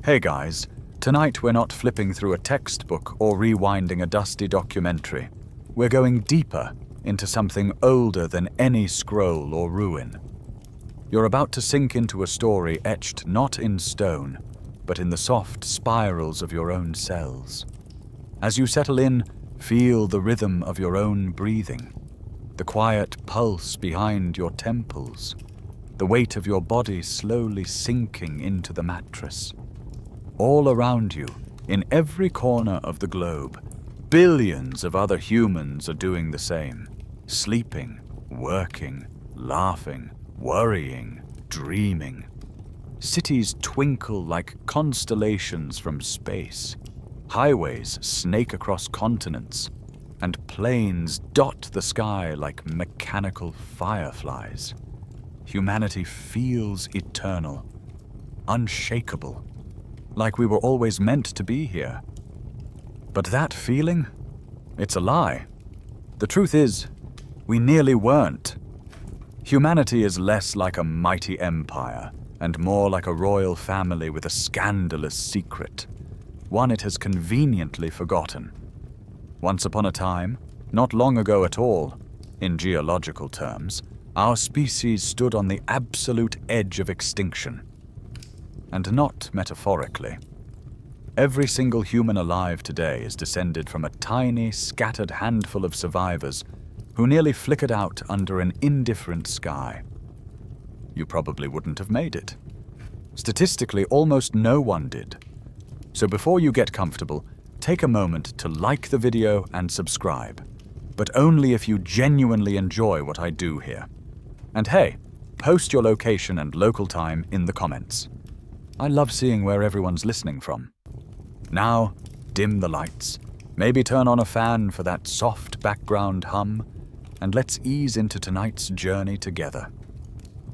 Hey guys, tonight we're not flipping through a textbook or rewinding a dusty documentary. We're going deeper into something older than any scroll or ruin. You're about to sink into a story etched not in stone, but in the soft spirals of your own cells. As you settle in, feel the rhythm of your own breathing, the quiet pulse behind your temples, the weight of your body slowly sinking into the mattress. All around you, in every corner of the globe, billions of other humans are doing the same, sleeping, working, laughing, worrying, dreaming. Cities twinkle like constellations from space. Highways snake across continents, and planes dot the sky like mechanical fireflies. Humanity feels eternal, unshakable, like we were always meant to be here. But that feeling? It's a lie. The truth is, we nearly weren't. Humanity is less like a mighty empire and more like a royal family with a scandalous secret, one it has conveniently forgotten. Once upon a time, not long ago at all, in geological terms, our species stood on the absolute edge of extinction. And not metaphorically. Every single human alive today is descended from a tiny, scattered handful of survivors who nearly flickered out under an indifferent sky. You probably wouldn't have made it. Statistically, almost no one did. So before you get comfortable, take a moment to like the video and subscribe, but only if you genuinely enjoy what I do here. And hey, post your location and local time in the comments. I love seeing where everyone's listening from. Now, dim the lights, maybe turn on a fan for that soft background hum, and let's ease into tonight's journey together.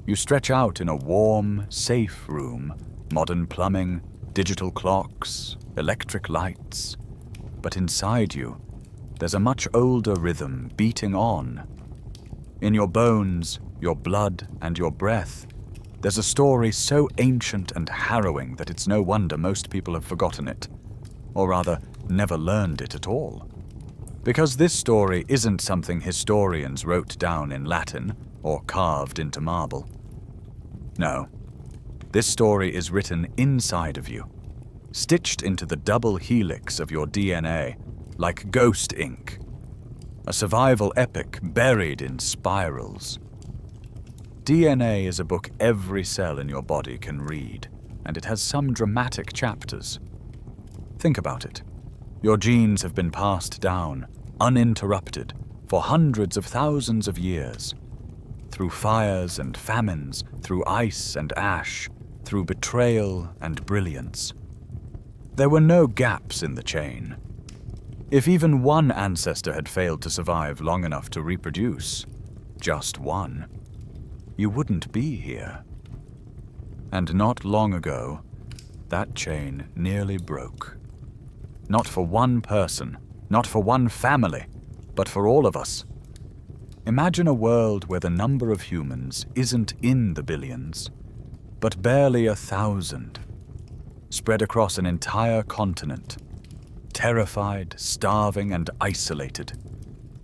You stretch out in a warm, safe room, modern plumbing, digital clocks, electric lights. But inside you, there's a much older rhythm beating on. In your bones, your blood, and your breath, there's a story so ancient and harrowing that it's no wonder most people have forgotten it, or rather, never learned it at all. Because this story isn't something historians wrote down in Latin or carved into marble. No, this story is written inside of you, stitched into the double helix of your DNA, like ghost ink. A survival epic buried in spirals. DNA is a book every cell in your body can read, and it has some dramatic chapters. Think about it. Your genes have been passed down, uninterrupted, for hundreds of thousands of years. Through fires and famines, through ice and ash, through betrayal and brilliance. There were no gaps in the chain. If even one ancestor had failed to survive long enough to reproduce, just one, you wouldn't be here. And not long ago, that chain nearly broke. Not for one person, not for one family, but for all of us. Imagine a world where the number of humans isn't in the billions, but barely 1,000, spread across an entire continent, terrified, starving, and isolated.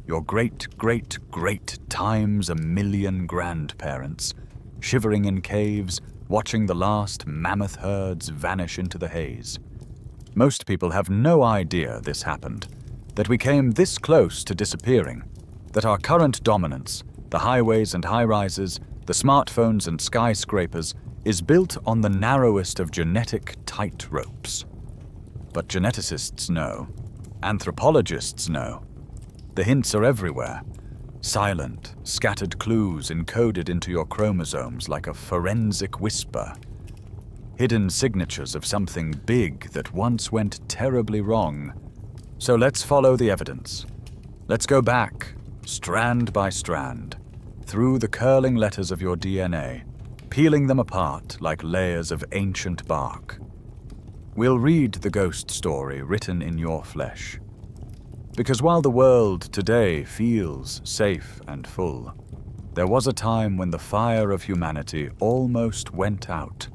Your great times 1,000,000 grandparents, shivering in caves, watching the last mammoth herds vanish into the haze. Most people have no idea this happened, that we came this close to disappearing, that our current dominance, the highways and high-rises, the smartphones and skyscrapers, is built on the narrowest of genetic tightropes. But geneticists know, anthropologists know. The hints are everywhere. Silent, scattered clues encoded into your chromosomes like a forensic whisper. Hidden signatures of something big that once went terribly wrong. So let's follow the evidence. Let's go back, strand by strand, through the curling letters of your DNA, peeling them apart like layers of ancient bark. We'll read the ghost story written in your flesh. Because while the world today feels safe and full, there was a time when the fire of humanity almost went out,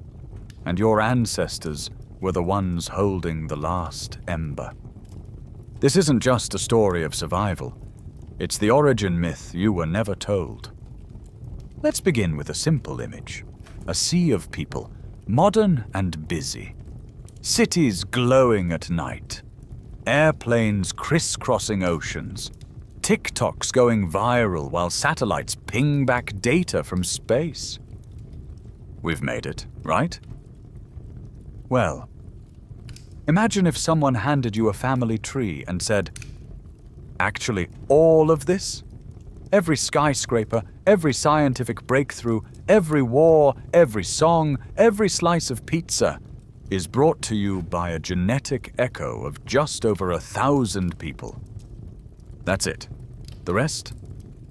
and your ancestors were the ones holding the last ember. This isn't just a story of survival. It's the origin myth you were never told. Let's begin with a simple image. A sea of people, modern and busy. Cities glowing at night. Airplanes crisscrossing oceans. TikToks going viral while satellites ping back data from space. We've made it, right? Well, imagine if someone handed you a family tree and said, actually, all of this? Every skyscraper, every scientific breakthrough, every war, every song, every slice of pizza is brought to you by a genetic echo of just over 1,000 people. That's it. The rest?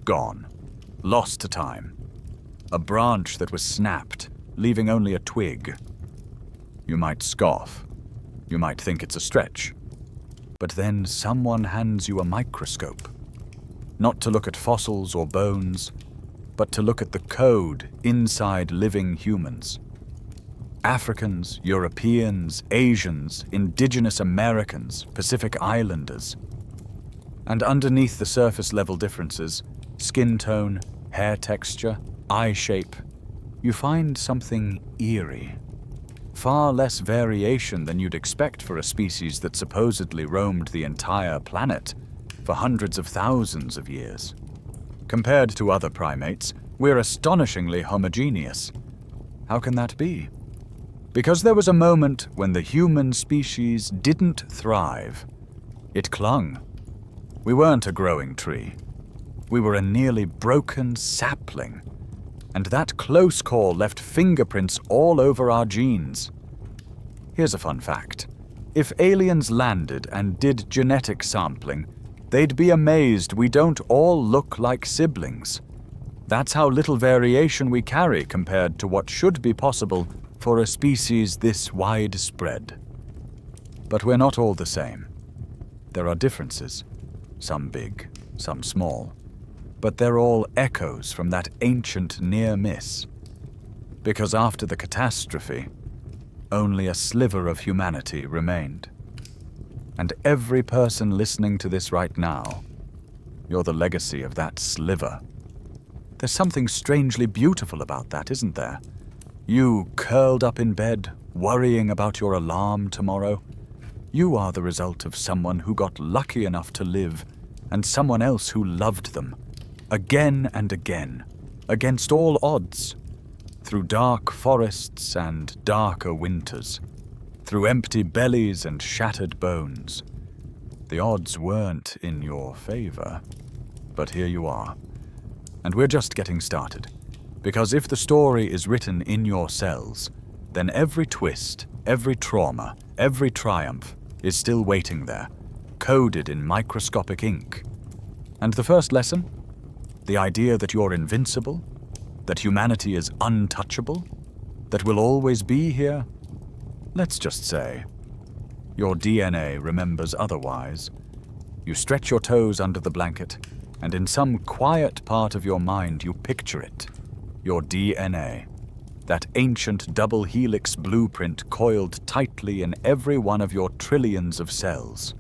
Gone. Lost to time. A branch that was snapped, leaving only a twig. You might scoff. You might think it's a stretch. But then someone hands you a microscope. Not to look at fossils or bones, but to look at the code inside living humans. Africans, Europeans, Asians, Indigenous Americans, Pacific Islanders. And underneath the surface-level differences, skin tone, hair texture, eye shape, you find something eerie. Far less variation than you'd expect for a species that supposedly roamed the entire planet for hundreds of thousands of years. Compared to other primates, we're astonishingly homogeneous. How can that be? Because there was a moment when the human species didn't thrive. It clung. We weren't a growing tree. We were a nearly broken sapling. And that close call left fingerprints all over our genes. Here's a fun fact. If aliens landed and did genetic sampling, they'd be amazed we don't all look like siblings. That's how little variation we carry compared to what should be possible for a species this widespread. But we're not all the same. There are differences, some big, some small, but they're all echoes from that ancient near miss. Because after the catastrophe, only a sliver of humanity remained. And every person listening to this right now, you're the legacy of that sliver. There's something strangely beautiful about that, isn't there? You curled up in bed, worrying about your alarm tomorrow. You are the result of someone who got lucky enough to live, and someone else who loved them, again and again, against all odds, through dark forests and darker winters, through empty bellies and shattered bones. The odds weren't in your favor, but here you are. And we're just getting started. Because if the story is written in your cells, then every twist, every trauma, every triumph is still waiting there, coded in microscopic ink. And the first lesson? The idea that you're invincible, that humanity is untouchable, that we'll always be here? Let's just say, your DNA remembers otherwise. You stretch your toes under the blanket, and in some quiet part of your mind you picture it. Your DNA, that ancient double helix blueprint coiled tightly in every one of your trillions of cells.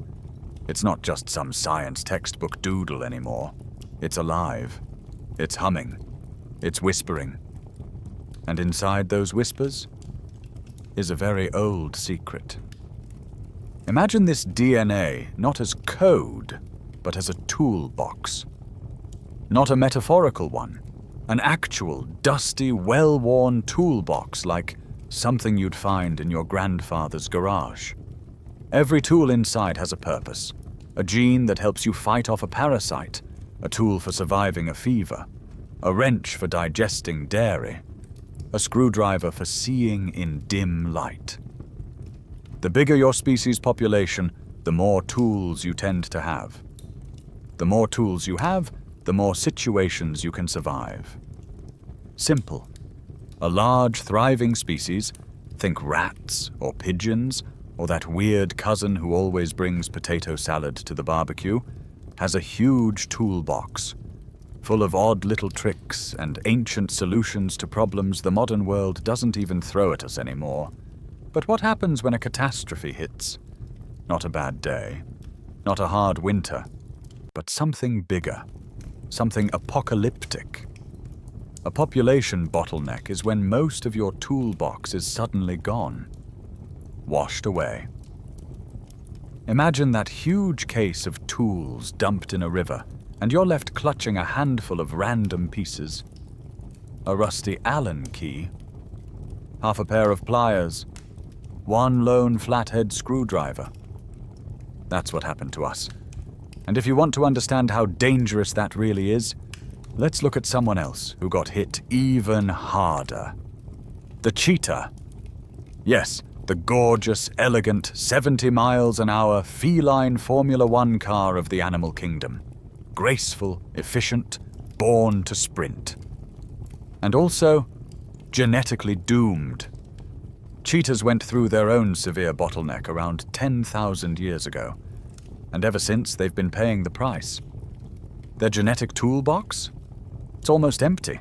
It's not just some science textbook doodle anymore. It's alive. It's humming. It's whispering. And inside those whispers is a very old secret. Imagine this DNA not as code, but as a toolbox. Not a metaphorical one. An actual, dusty, well-worn toolbox like something you'd find in your grandfather's garage. Every tool inside has a purpose. A gene that helps you fight off a parasite, a tool for surviving a fever, a wrench for digesting dairy, a screwdriver for seeing in dim light. The bigger your species' population, the more tools you tend to have. The more tools you have, the more situations you can survive. Simple. A large, thriving species, think rats or pigeons, or that weird cousin who always brings potato salad to the barbecue, has a huge toolbox, full of odd little tricks and ancient solutions to problems the modern world doesn't even throw at us anymore. But what happens when a catastrophe hits? Not a bad day, not a hard winter, but something bigger, something apocalyptic. A population bottleneck is when most of your toolbox is suddenly gone, washed away. Imagine that huge case of tools dumped in a river, and you're left clutching a handful of random pieces. A rusty Allen key, half a pair of pliers, one lone flathead screwdriver. That's what happened to us. And if you want to understand how dangerous that really is, let's look at someone else who got hit even harder. The cheetah. Yes, the gorgeous, elegant, 70 miles an hour feline Formula One car of the animal kingdom. Graceful, efficient, born to sprint. And also, genetically doomed. Cheetahs went through their own severe bottleneck around 10,000 years ago, and ever since they've been paying the price. Their genetic toolbox? It's almost empty.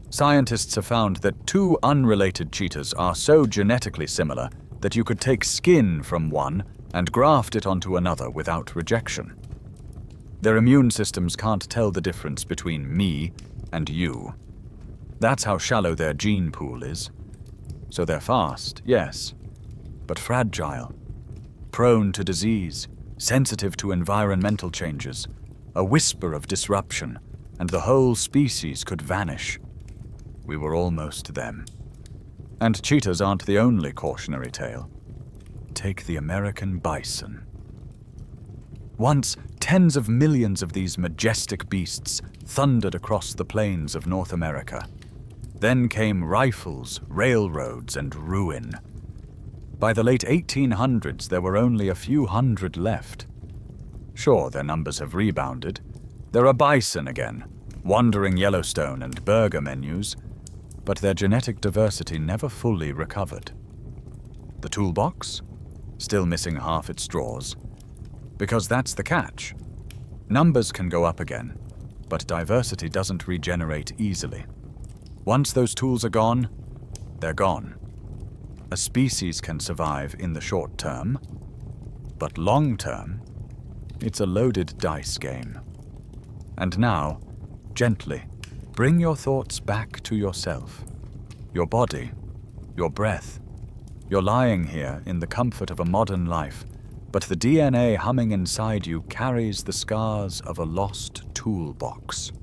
Scientists have found that two unrelated cheetahs are so genetically similar that you could take skin from one and graft it onto another without rejection. Their immune systems can't tell the difference between me and you. That's how shallow their gene pool is. So they're fast, yes, but fragile, prone to disease, sensitive to environmental changes. A whisper of disruption, and the whole species could vanish. We were almost them. And cheetahs aren't the only cautionary tale. Take the American bison. Once, tens of millions of these majestic beasts thundered across the plains of North America. Then came rifles, railroads, and ruin. By the late 1800s, there were only a few hundred left. Sure, their numbers have rebounded. There are bison again, wandering Yellowstone and burger menus, but their genetic diversity never fully recovered. The toolbox? Still missing half its drawers. Because that's the catch. Numbers can go up again, but diversity doesn't regenerate easily. Once those tools are gone, they're gone. A species can survive in the short term, but long term, it's a loaded dice game. And now, gently, bring your thoughts back to yourself, your body, your breath. You're lying here in the comfort of a modern life, but the DNA humming inside you carries the scars of a lost toolbox.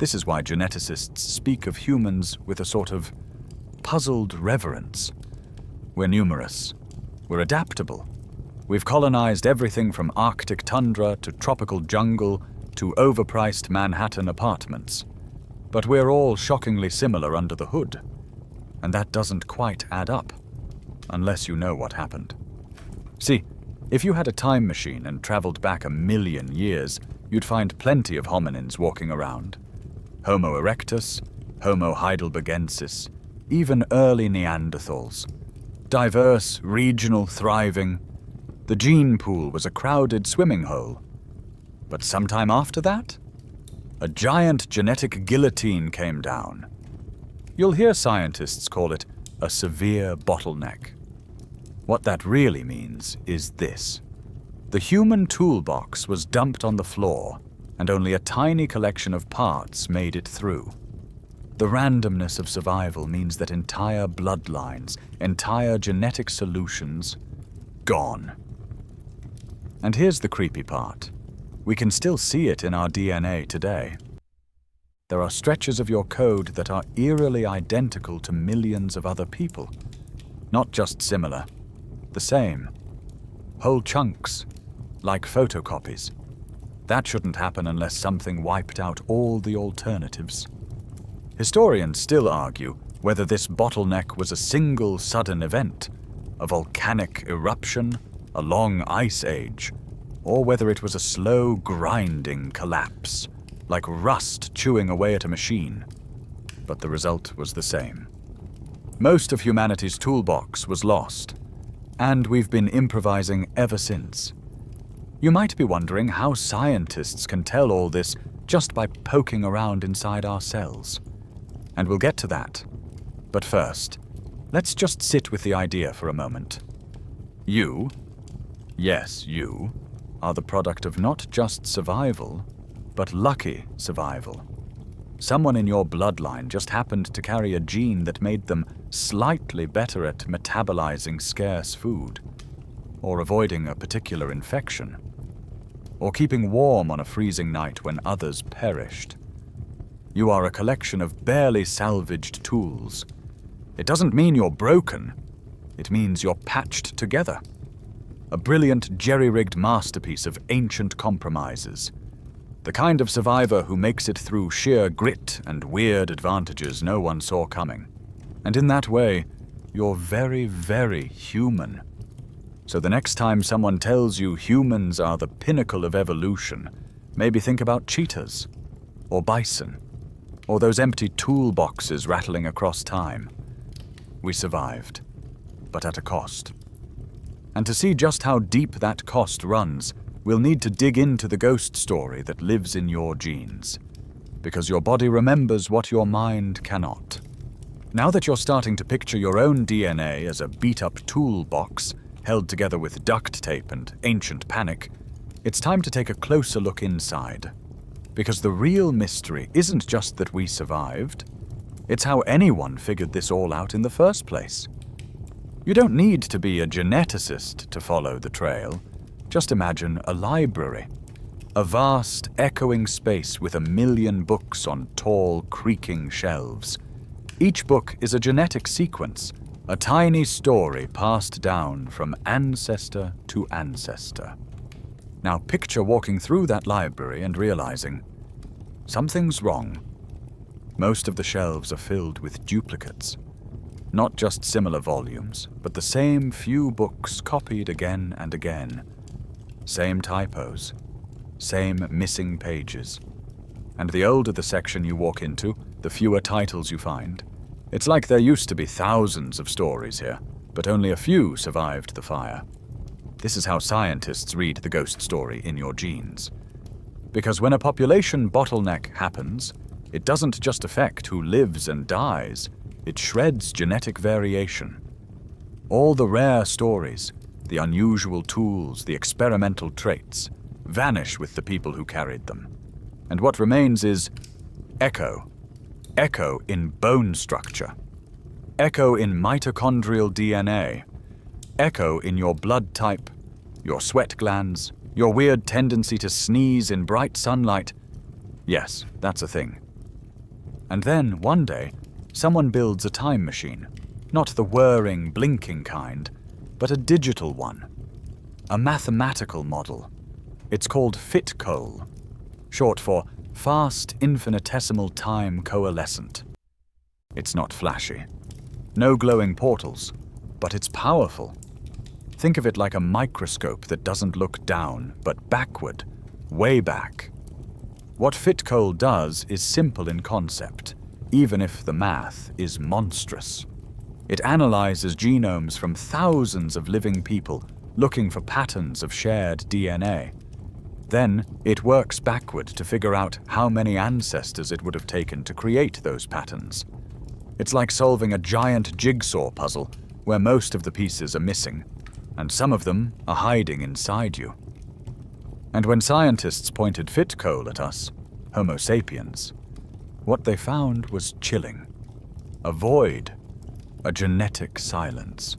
This is why geneticists speak of humans with a sort of puzzled reverence. We're numerous. We're adaptable. We've colonized everything from Arctic tundra to tropical jungle to overpriced Manhattan apartments. But we're all shockingly similar under the hood. And that doesn't quite add up, unless you know what happened. See, if you had a time machine and traveled back 1,000,000 years, you'd find plenty of hominins walking around. Homo erectus, Homo heidelbergensis, even early Neanderthals. Diverse, regional, thriving. The gene pool was a crowded swimming hole. But sometime after that, a giant genetic guillotine came down. You'll hear scientists call it a severe bottleneck. What that really means is this. The human toolbox was dumped on the floor, and only a tiny collection of parts made it through. The randomness of survival means that entire bloodlines, entire genetic solutions, gone. And here's the creepy part. We can still see it in our DNA today. There are stretches of your code that are eerily identical to millions of other people. Not just similar, the same. Whole chunks, like photocopies. That shouldn't happen unless something wiped out all the alternatives. Historians still argue whether this bottleneck was a single sudden event, a volcanic eruption, a long ice age, or whether it was a slow, grinding collapse, like rust chewing away at a machine. But the result was the same. Most of humanity's toolbox was lost, and we've been improvising ever since. You might be wondering how scientists can tell all this just by poking around inside our cells. And we'll get to that. But first, Let's just sit with the idea for a moment. You, yes, you, are the product of not just survival, but lucky survival. Someone in your bloodline just happened to carry a gene that made them slightly better at metabolizing scarce food, or avoiding a particular infection, or keeping warm on a freezing night when others perished. You are a collection of barely salvaged tools. It doesn't mean you're broken. It means you're patched together. A brilliant jerry-rigged masterpiece of ancient compromises. The kind of survivor who makes it through sheer grit and weird advantages no one saw coming. And in that way, you're very, very human. So the next time someone tells you humans are the pinnacle of evolution, maybe think about cheetahs, or bison, or those empty toolboxes rattling across time. We survived, but at a cost. And to see just how deep that cost runs, we'll need to dig into the ghost story that lives in your genes, because your body remembers what your mind cannot. Now that you're starting to picture your own DNA as a beat-up toolbox held together with duct tape and ancient panic, it's time to take a closer look inside. Because the real mystery isn't just that we survived, it's how anyone figured this all out in the first place. You don't need to be a geneticist to follow the trail. Just imagine a library. A vast, echoing space with 1 million books on tall, creaking shelves. Each book is a genetic sequence, a tiny story passed down from ancestor to ancestor. Now picture walking through that library and realizing something's wrong. Most of the shelves are filled with duplicates. Not just similar volumes, but the same few books copied again and again. Same typos, same missing pages. And the older the section you walk into, the fewer titles you find. It's like there used to be thousands of stories here, but only a few survived the fire. This is how scientists read the ghost story in your genes. Because when a population bottleneck happens, it doesn't just affect who lives and dies, it shreds genetic variation. All the rare stories, the unusual tools, the experimental traits, vanish with the people who carried them. And what remains is echo. Echo in bone structure. Echo in mitochondrial DNA. Echo in your blood type, your sweat glands, your weird tendency to sneeze in bright sunlight. Yes, that's a thing. And then, one day, someone builds a time machine. Not the whirring, blinking kind, but a digital one. A mathematical model. It's called FitCoal, short for Fast Infinitesimal Time Coalescent. It's not flashy. No glowing portals, but it's powerful. Think of it like a microscope that doesn't look down, but backward, way back. What FitCoal does is simple in concept, even if the math is monstrous. It analyzes genomes from thousands of living people, looking for patterns of shared DNA. Then, it works backward to figure out how many ancestors it would have taken to create those patterns. It's like solving a giant jigsaw puzzle where most of the pieces are missing, and some of them are hiding inside you. And when scientists pointed FitCoal at us, Homo sapiens, what they found was chilling. A void, a genetic silence.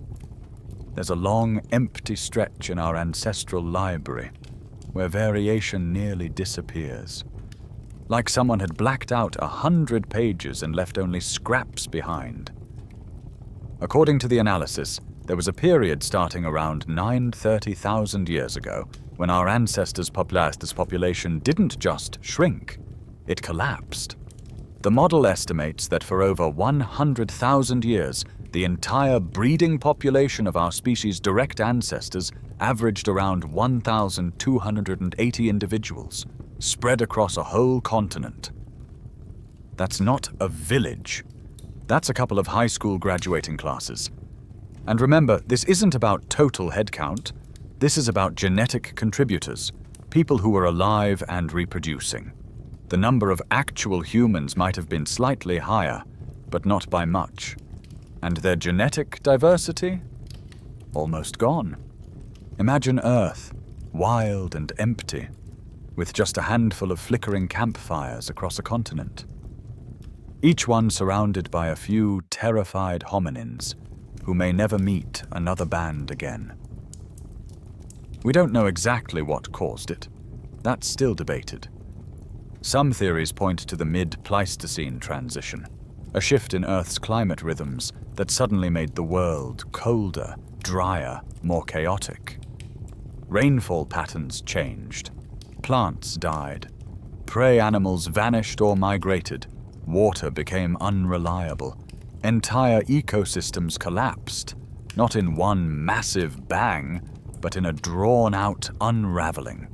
There's a long, empty stretch in our ancestral library where variation nearly disappears. Like someone had blacked out 100 pages and left only scraps behind. According to the analysis, there was a period starting around 930,000 years ago when our ancestors' population didn't just shrink, it collapsed. The model estimates that for over 100,000 years, the entire breeding population of our species' direct ancestors averaged around 1,280 individuals, spread across a whole continent. That's not a village. That's a couple of high school graduating classes. And remember, this isn't about total headcount. This is about genetic contributors, people who were alive and reproducing. The number of actual humans might have been slightly higher, but not by much. And their genetic diversity? Almost gone. Imagine Earth, wild and empty, with just a handful of flickering campfires across a continent. Each one surrounded by a few terrified hominins who may never meet another band again. We don't know exactly what caused it. That's still debated. Some theories point to the mid-Pleistocene transition, a shift in Earth's climate rhythms that suddenly made the world colder, drier, more chaotic. Rainfall patterns changed. Plants died. Prey animals vanished or migrated. Water became unreliable. Entire ecosystems collapsed, not in one massive bang, but in a drawn-out unraveling.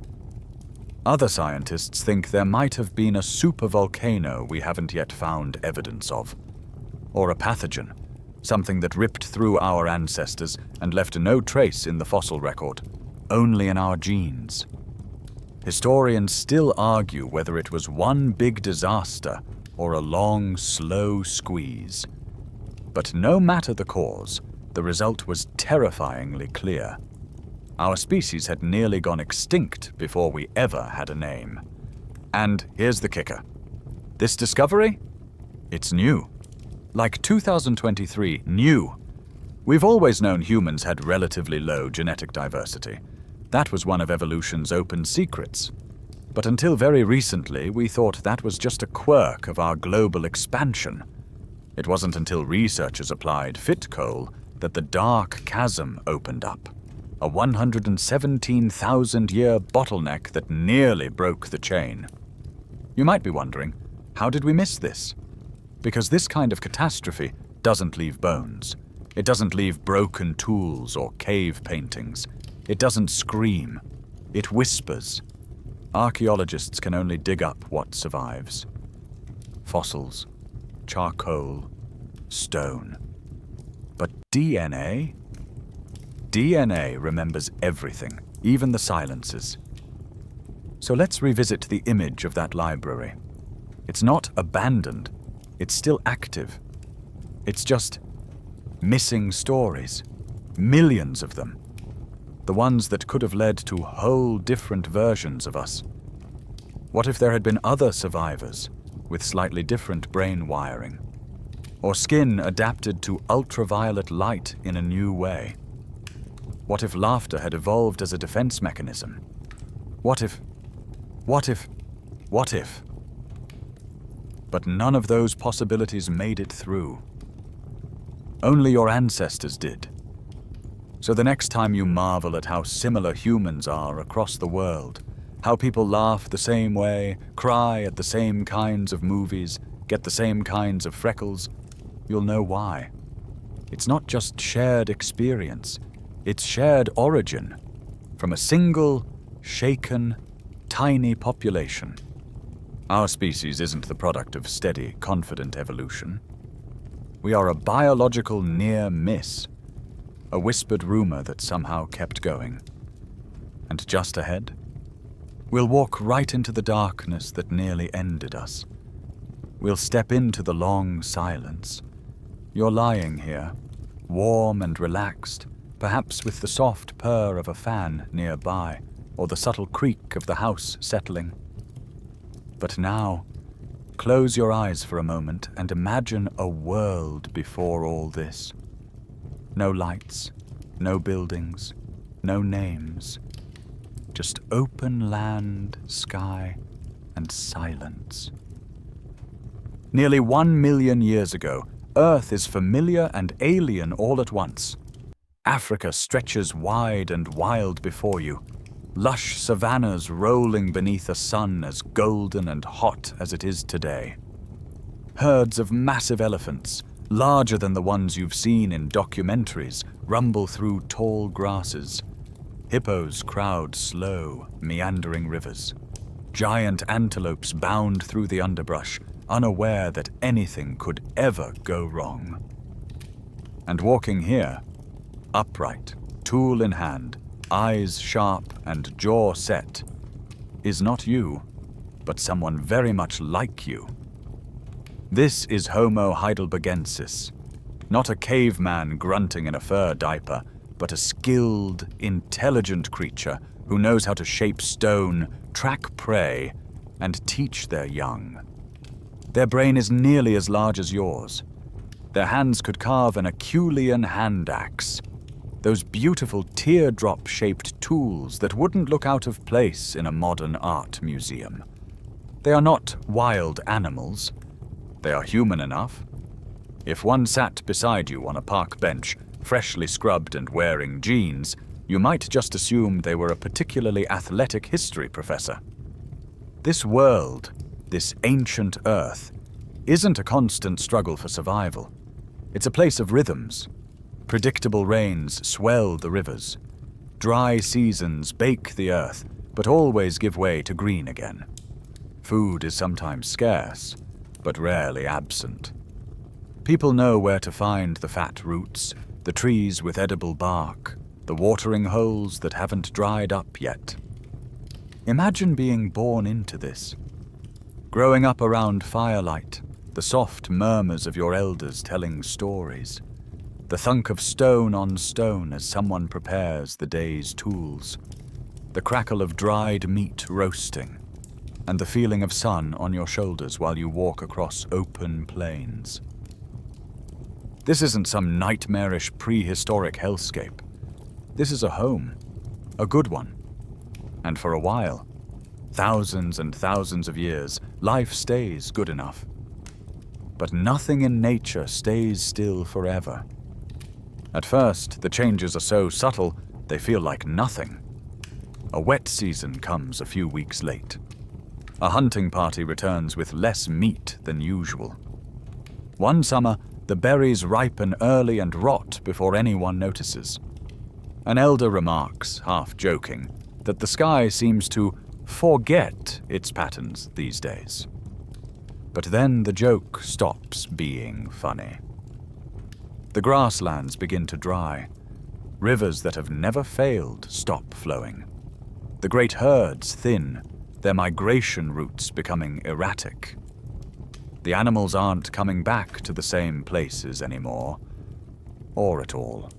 Other scientists think there might have been a supervolcano we haven't yet found evidence of, or a pathogen, something that ripped through our ancestors and left no trace in the fossil record, only in our genes. Historians still argue whether it was one big disaster or a long, slow squeeze. But no matter the cause, the result was terrifyingly clear. Our species had nearly gone extinct before we ever had a name. And here's the kicker. This discovery? It's new. Like 2023, new. We've always known humans had relatively low genetic diversity. That was one of evolution's open secrets. But until very recently, we thought that was just a quirk of our global expansion. It wasn't until researchers applied fit coal that the dark chasm opened up. A 117,000-year bottleneck that nearly broke the chain. You might be wondering, how did we miss this? Because this kind of catastrophe doesn't leave bones. It doesn't leave broken tools or cave paintings. It doesn't scream. It whispers. Archaeologists can only dig up what survives. Fossils, charcoal, stone. But DNA? DNA remembers everything, even the silences. So let's revisit the image of that library. It's not abandoned, it's still active. It's just missing stories, millions of them. The ones that could have led to whole different versions of us. What if there had been other survivors with slightly different brain wiring? Or skin adapted to ultraviolet light in a new way? What if laughter had evolved as a defense mechanism? What if? But none of those possibilities made it through. Only your ancestors did. So the next time you marvel at how similar humans are across the world, how people laugh the same way, cry at the same kinds of movies, get the same kinds of freckles, you'll know why. It's not just shared experience. It's shared origin, from a single, shaken, tiny population. Our species isn't the product of steady, confident evolution. We are a biological near miss, a whispered rumor that somehow kept going. And just ahead, we'll walk right into the darkness that nearly ended us. We'll step into the long silence. You're lying here, warm and relaxed, perhaps with the soft purr of a fan nearby, or the subtle creak of the house settling. But now, close your eyes for a moment and imagine a world before all this. No lights, no buildings, no names. Just open land, sky, and silence. Nearly 1 million years ago, Earth is familiar and alien all at once. Africa stretches wide and wild before you, lush savannas rolling beneath a sun as golden and hot as it is today. Herds of massive elephants, larger than the ones you've seen in documentaries, rumble through tall grasses. Hippos crowd slow, meandering rivers. Giant antelopes bound through the underbrush, unaware that anything could ever go wrong. And walking here, upright, tool in hand, eyes sharp and jaw set, is not you, but someone very much like you. This is Homo heidelbergensis, Not a caveman grunting in a fur diaper, but a skilled, intelligent creature who knows how to shape stone, track prey, and teach their young. Their brain is nearly as large as yours. Their hands could carve an Herculean hand axe. Those beautiful teardrop-shaped tools that wouldn't look out of place in a modern art museum. They are not wild animals. They are human enough. If one sat beside you on a park bench, freshly scrubbed and wearing jeans, you might just assume they were a particularly athletic history professor. This world, this ancient Earth, isn't a constant struggle for survival. It's a place of rhythms. Predictable rains swell the rivers. Dry seasons bake the earth, but always give way to green again. Food is sometimes scarce, but rarely absent. People know where to find the fat roots, the trees with edible bark, the watering holes that haven't dried up yet. Imagine being born into this. Growing up around firelight, the soft murmurs of your elders telling stories, the thunk of stone on stone as someone prepares the day's tools, the crackle of dried meat roasting, and the feeling of sun on your shoulders while you walk across open plains. This isn't some nightmarish prehistoric hellscape. This is a home, a good one. And for a while, thousands and thousands of years, life stays good enough. But nothing in nature stays still forever. At first, the changes are so subtle, they feel like nothing. A wet season comes a few weeks late. A hunting party returns with less meat than usual. One summer, the berries ripen early and rot before anyone notices. An elder remarks, half joking, that the sky seems to forget its patterns these days. But then the joke stops being funny. The grasslands begin to dry. Rivers that have never failed stop flowing. The great herds thin, their migration routes becoming erratic. The animals aren't coming back to the same places anymore, or at all.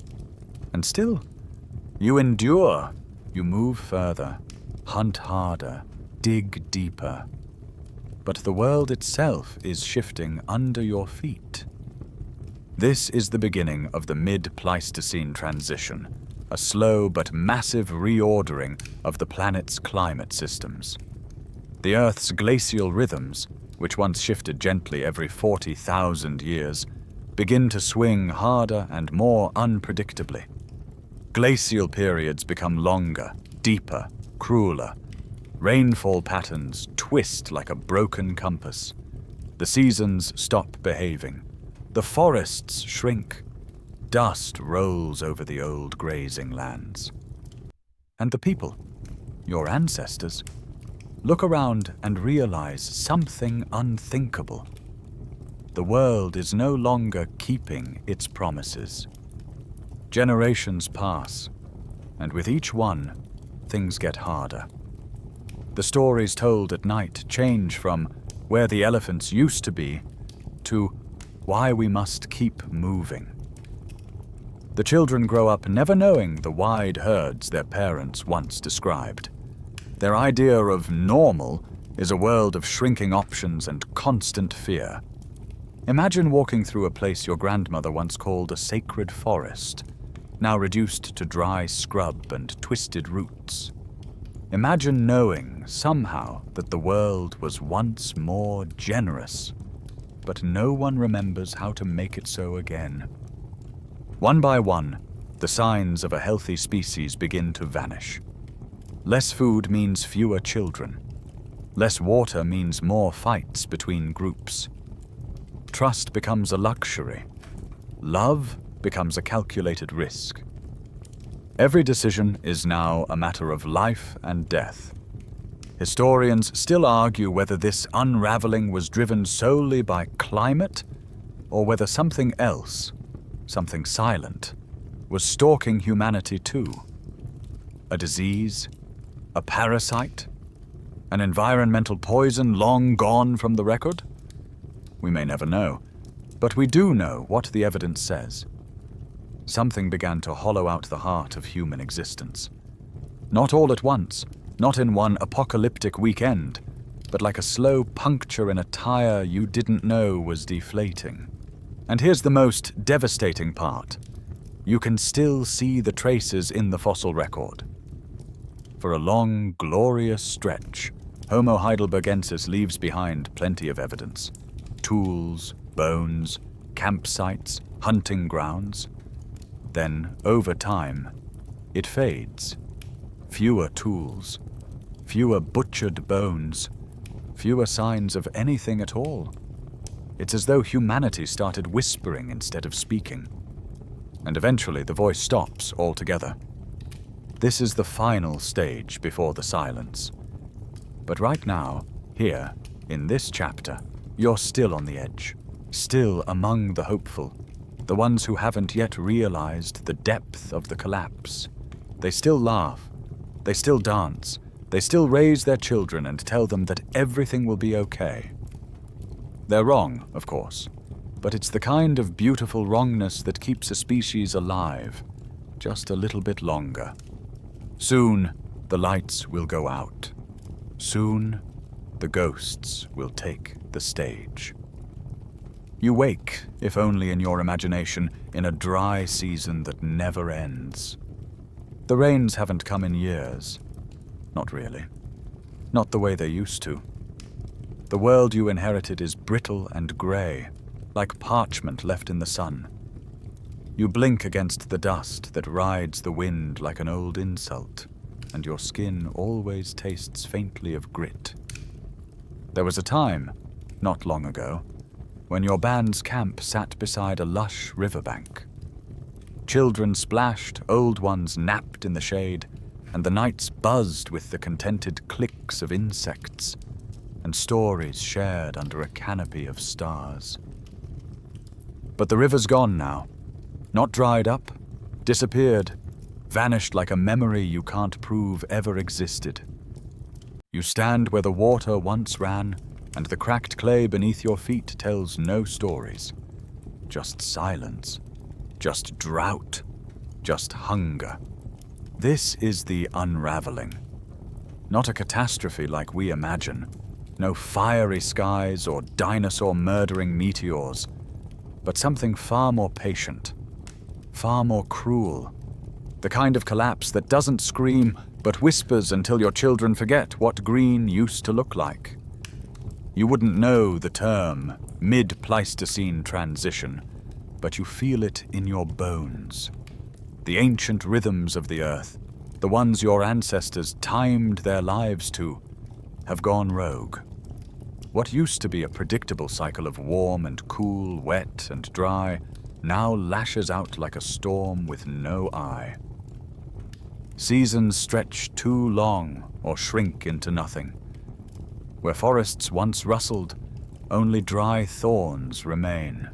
And still, you endure. You move further, hunt harder, dig deeper. But the world itself is shifting under your feet. This is the beginning of the mid-Pleistocene transition, a slow but massive reordering of the planet's climate systems. The Earth's glacial rhythms, which once shifted gently every 40,000 years, begin to swing harder and more unpredictably. Glacial periods become longer, deeper, crueler. Rainfall patterns twist like a broken compass. The seasons stop behaving. The forests shrink. Dust rolls over the old grazing lands. And the people, your ancestors, look around and realize something unthinkable. The world is no longer keeping its promises. Generations pass, and with each one, things get harder. The stories told at night change from where the elephants used to be to why we must keep moving. The children grow up never knowing the wide herds their parents once described. Their idea of normal is a world of shrinking options and constant fear. Imagine walking through a place your grandmother once called a sacred forest, now reduced to dry scrub and twisted roots. Imagine knowing, somehow, that the world was once more generous, but no one remembers how to make it so again. One by one, the signs of a healthy species begin to vanish. Less food means fewer children. Less water means more fights between groups. Trust becomes a luxury. Love becomes a calculated risk. Every decision is now a matter of life and death. Historians still argue whether this unraveling was driven solely by climate or whether something else, something silent, was stalking humanity too. A disease, a parasite, an environmental poison long gone from the record? We may never know. But we do know what the evidence says. Something began to hollow out the heart of human existence. Not all at once, not in one apocalyptic weekend, but like a slow puncture in a tire you didn't know was deflating. And here's the most devastating part. You can still see the traces in the fossil record. For a long, glorious stretch, Homo heidelbergensis leaves behind plenty of evidence. Tools, bones, campsites, hunting grounds. Then, over time, it fades. Fewer tools, fewer butchered bones, fewer signs of anything at all. It's as though humanity started whispering instead of speaking. And eventually the voice stops altogether. This is the final stage before the silence. But right now, here, in this chapter, you're still on the edge, still among the hopeful, the ones who haven't yet realized the depth of the collapse. They still laugh, they still dance, they still raise their children and tell them that everything will be okay. They're wrong, of course, but it's the kind of beautiful wrongness that keeps a species alive, just a little bit longer. Soon, the lights will go out. Soon, the ghosts will take the stage. You wake, if only in your imagination, in a dry season that never ends. The rains haven't come in years. Not really. Not the way they used to. The world you inherited is brittle and grey, like parchment left in the sun. You blink against the dust that rides the wind like an old insult, and your skin always tastes faintly of grit. There was a time, not long ago, when your band's camp sat beside a lush riverbank. Children splashed, old ones napped in the shade, and the nights buzzed with the contented clicks of insects, and stories shared under a canopy of stars. But the river's gone now, not dried up, disappeared, vanished like a memory you can't prove ever existed. You stand where the water once ran, and the cracked clay beneath your feet tells no stories. Just silence, just drought, just hunger. This is the unraveling. Not a catastrophe like we imagine. No fiery skies or dinosaur-murdering meteors, but something far more patient, far more cruel. The kind of collapse that doesn't scream, but whispers until your children forget what green used to look like. You wouldn't know the term mid-Pleistocene transition, but you feel it in your bones. The ancient rhythms of the earth, the ones your ancestors timed their lives to, have gone rogue. What used to be a predictable cycle of warm and cool, wet and dry, now lashes out like a storm with no eye. Seasons stretch too long or shrink into nothing. Where forests once rustled, only dry thorns remain.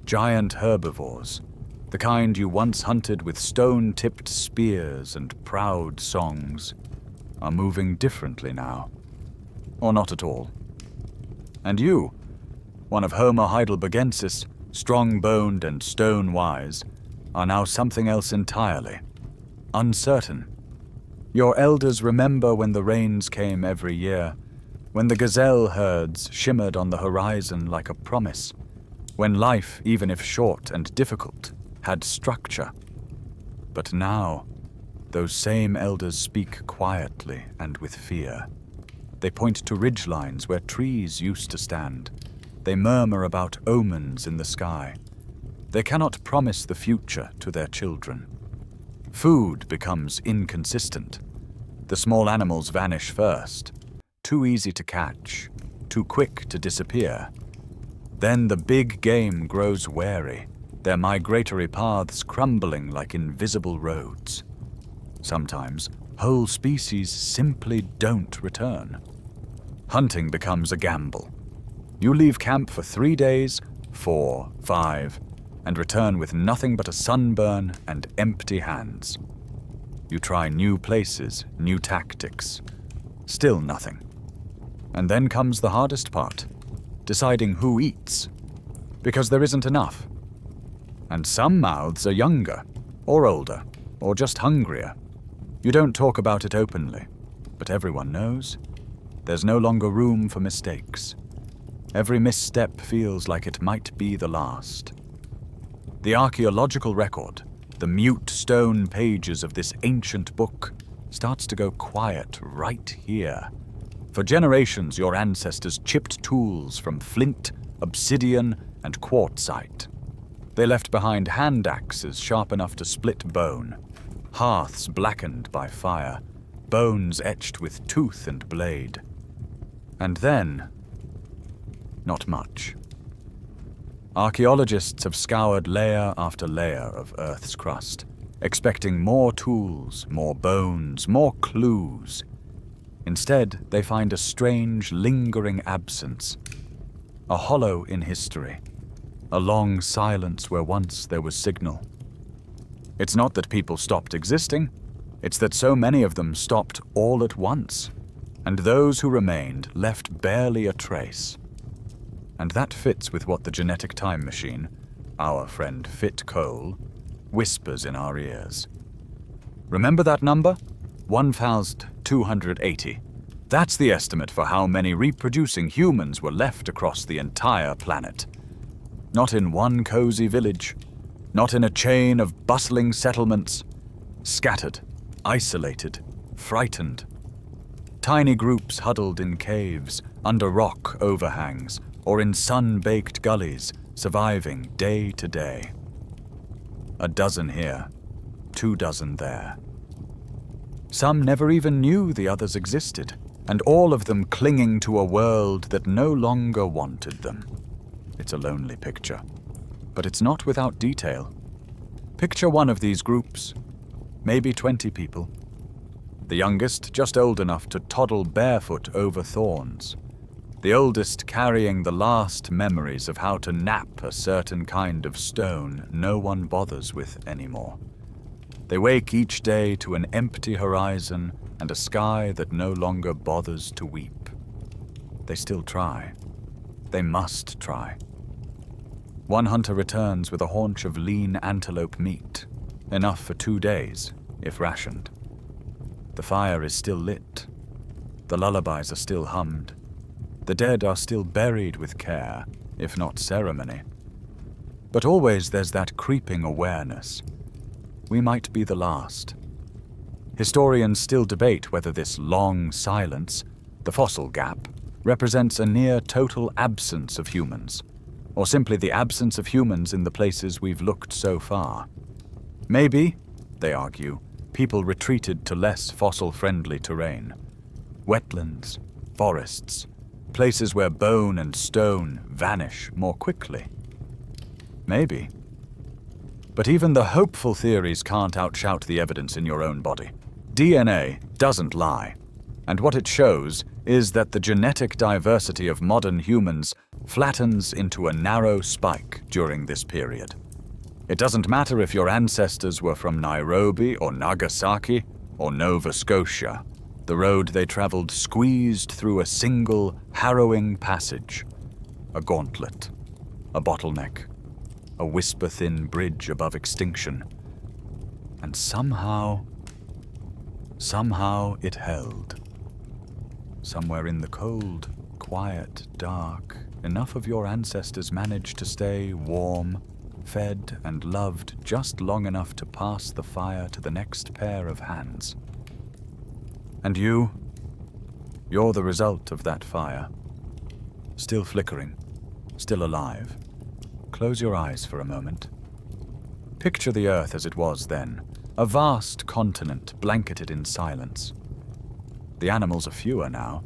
Giant herbivores, the kind you once hunted with stone-tipped spears and proud songs, are moving differently now. Or not at all. And you, one of Homo heidelbergensis, strong-boned and stone-wise, are now something else entirely. Uncertain. Your elders remember when the rains came every year, when the gazelle herds shimmered on the horizon like a promise, when life, even if short and difficult, had structure. But now, those same elders speak quietly and with fear. They point to ridgelines where trees used to stand. They murmur about omens in the sky. They cannot promise the future to their children. Food becomes inconsistent. The small animals vanish first, too easy to catch, too quick to disappear. Then the big game grows wary, their migratory paths crumbling like invisible roads. Sometimes, whole species simply don't return. Hunting becomes a gamble. You leave camp for 3 days, 4, 5, and return with nothing but a sunburn and empty hands. You try new places, new tactics. Still nothing. And then comes the hardest part, deciding who eats. Because there isn't enough. And some mouths are younger, or older, or just hungrier. You don't talk about it openly, but everyone knows. There's no longer room for mistakes. Every misstep feels like it might be the last. The archaeological record, the mute stone pages of this ancient book, starts to go quiet right here. For generations, your ancestors chipped tools from flint, obsidian, and quartzite. They left behind hand axes sharp enough to split bone, hearths blackened by fire, bones etched with tooth and blade. And then, not much. Archaeologists have scoured layer after layer of Earth's crust, expecting more tools, more bones, more clues. Instead, they find a strange, lingering absence, a hollow in history, a long silence where once there was signal. It's not that people stopped existing, it's that so many of them stopped all at once, and those who remained left barely a trace. And that fits with what the genetic time machine, our friend Fit Cole, whispers in our ears. Remember that number? 1,280. That's the estimate for how many reproducing humans were left across the entire planet. Not in one cozy village, not in a chain of bustling settlements. Scattered, isolated, frightened. Tiny groups huddled in caves, under rock overhangs, or in sun-baked gullies, surviving day to day. A dozen here, 24 there. Some never even knew the others existed, and all of them clinging to a world that no longer wanted them. It's a lonely picture, but it's not without detail. Picture one of these groups, maybe 20 people. The youngest just old enough to toddle barefoot over thorns. The oldest carrying the last memories of how to nap a certain kind of stone no one bothers with anymore. They wake each day to an empty horizon and a sky that no longer bothers to weep. They still try. They must try. One hunter returns with a haunch of lean antelope meat, enough for 2 days, if rationed. The fire is still lit. The lullabies are still hummed. The dead are still buried with care, if not ceremony. But always there's that creeping awareness. We might be the last. Historians still debate whether this long silence, the fossil gap, represents a near total absence of humans, or simply the absence of humans in the places we've looked so far. Maybe, they argue, people retreated to less fossil-friendly terrain. Wetlands, forests, places where bone and stone vanish more quickly. Maybe. But even the hopeful theories can't outshout the evidence in your own body. DNA doesn't lie, and what it shows is that the genetic diversity of modern humans flattens into a narrow spike during this period. It doesn't matter if your ancestors were from Nairobi or Nagasaki or Nova Scotia. The road they traveled squeezed through a single, harrowing passage. A gauntlet, a bottleneck, a whisper-thin bridge above extinction. And somehow it held. Somewhere in the cold, quiet, dark, enough of your ancestors managed to stay warm, fed and loved just long enough to pass the fire to the next pair of hands. And you're the result of that fire. Still flickering, still alive. Close your eyes for a moment. Picture the Earth as it was then, a vast continent blanketed in silence. The animals are fewer now.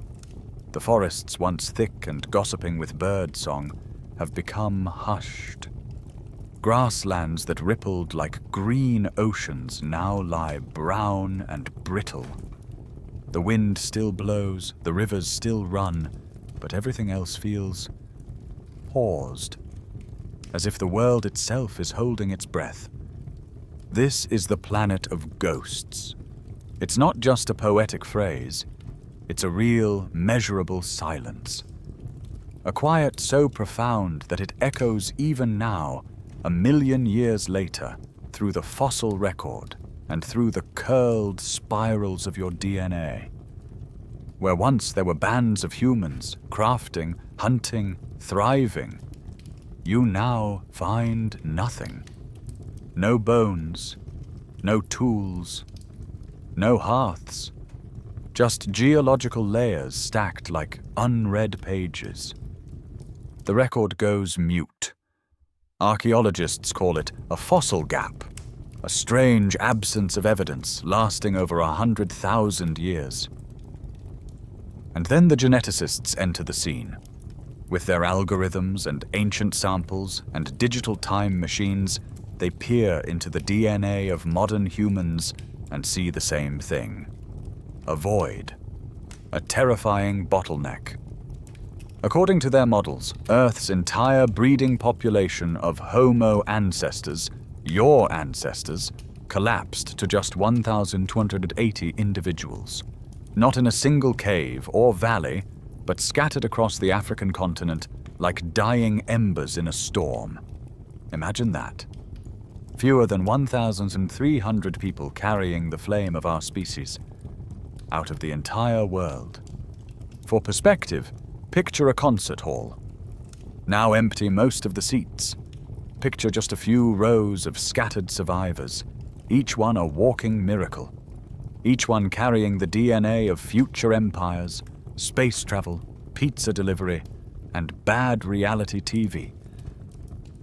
The forests, once thick and gossiping with bird song, have become hushed. Grasslands that rippled like green oceans now lie brown and brittle. The wind still blows, the rivers still run, but everything else feels paused, as if the world itself is holding its breath. This is the planet of ghosts. It's not just a poetic phrase, it's a real, measurable silence. a quiet so profound that it echoes even now, 1,000,000 years later, through the fossil record and through the curled spirals of your DNA. Where once there were bands of humans, crafting, hunting, thriving, you now find nothing. No bones, no tools, no hearths, just geological layers stacked like unread pages. The record goes mute. Archaeologists call it a fossil gap, a strange absence of evidence lasting over 100,000 years. And then the geneticists enter the scene. With their algorithms and ancient samples and digital time machines, they peer into the DNA of modern humans and see the same thing. A void. A terrifying bottleneck. According to their models, Earth's entire breeding population of Homo ancestors, your ancestors, collapsed to just 1,280 individuals. Not in a single cave or valley, but scattered across the African continent like dying embers in a storm. Imagine that. Fewer than 1,300 people carrying the flame of our species out of the entire world. For perspective, picture a concert hall. Now empty most of the seats. Picture just a few rows of scattered survivors, each one a walking miracle. Each one carrying the DNA of future empires, space travel, pizza delivery, and bad reality TV.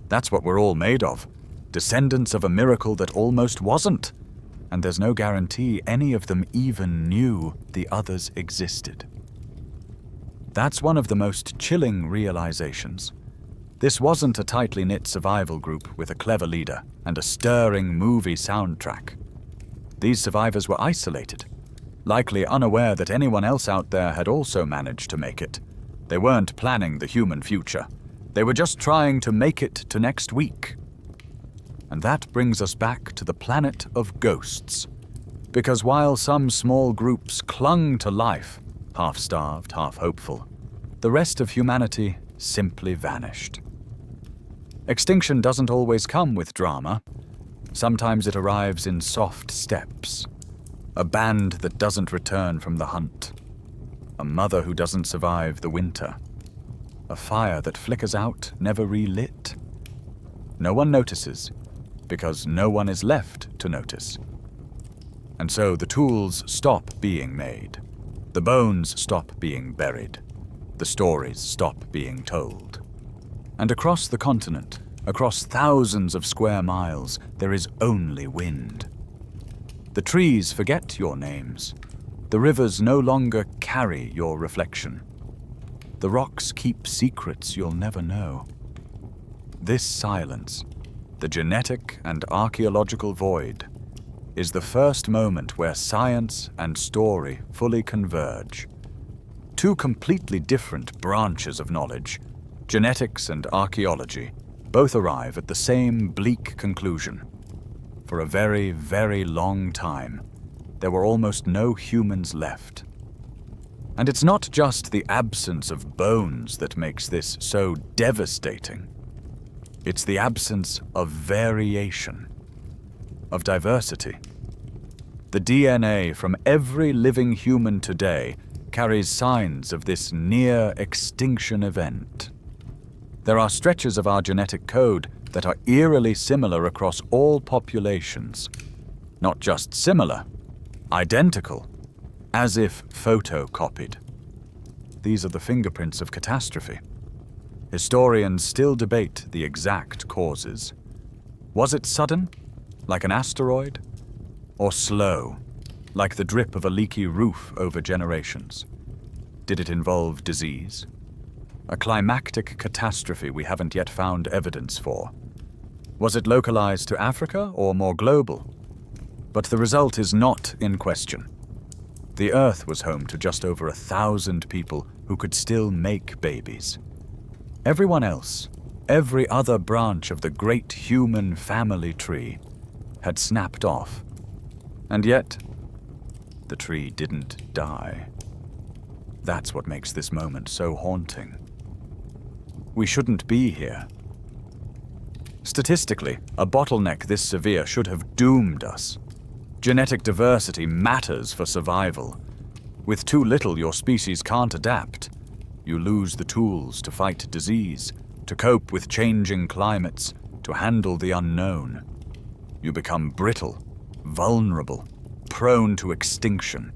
That's what we're all made of. Descendants of a miracle that almost wasn't. And there's no guarantee any of them even knew the others existed. That's one of the most chilling realizations. This wasn't a tightly knit survival group with a clever leader and a stirring movie soundtrack. These survivors were isolated, likely unaware that anyone else out there had also managed to make it. They weren't planning the human future. They were just trying to make it to next week. And that brings us back to the planet of ghosts. Because while some small groups clung to life, half-starved, half-hopeful, the rest of humanity simply vanished. Extinction doesn't always come with drama. Sometimes it arrives in soft steps. A band that doesn't return from the hunt. A mother who doesn't survive the winter. A fire that flickers out, never relit. No one notices, because no one is left to notice. And so the tools stop being made. The bones stop being buried. The stories stop being told. And across the continent, across thousands of square miles, there is only wind. The trees forget your names. The rivers no longer carry your reflection. The rocks keep secrets you'll never know. This silence, the genetic and archaeological void, is the first moment where science and story fully converge. Two completely different branches of knowledge, genetics and archaeology, both arrive at the same bleak conclusion. For a very, very long time, there were almost no humans left. And it's not just the absence of bones that makes this so devastating. It's the absence of variation, of diversity. The DNA from every living human today carries signs of this near-extinction event. There are stretches of our genetic code that are eerily similar across all populations. Not just similar, identical, as if photocopied. These are the fingerprints of catastrophe. Historians still debate the exact causes. Was it sudden, like an asteroid? Or slow, like the drip of a leaky roof over generations? Did it involve disease? A climactic catastrophe we haven't yet found evidence for. Was it localized to Africa or more global? But the result is not in question. The Earth was home to just over 1,000 people who could still make babies. Everyone else, every other branch of the great human family tree, had snapped off. And yet, the tree didn't die. That's what makes this moment so haunting. We shouldn't be here. Statistically, a bottleneck this severe should have doomed us. Genetic diversity matters for survival. With too little, your species can't adapt. You lose the tools to fight disease, to cope with changing climates, to handle the unknown. You become brittle, vulnerable, prone to extinction.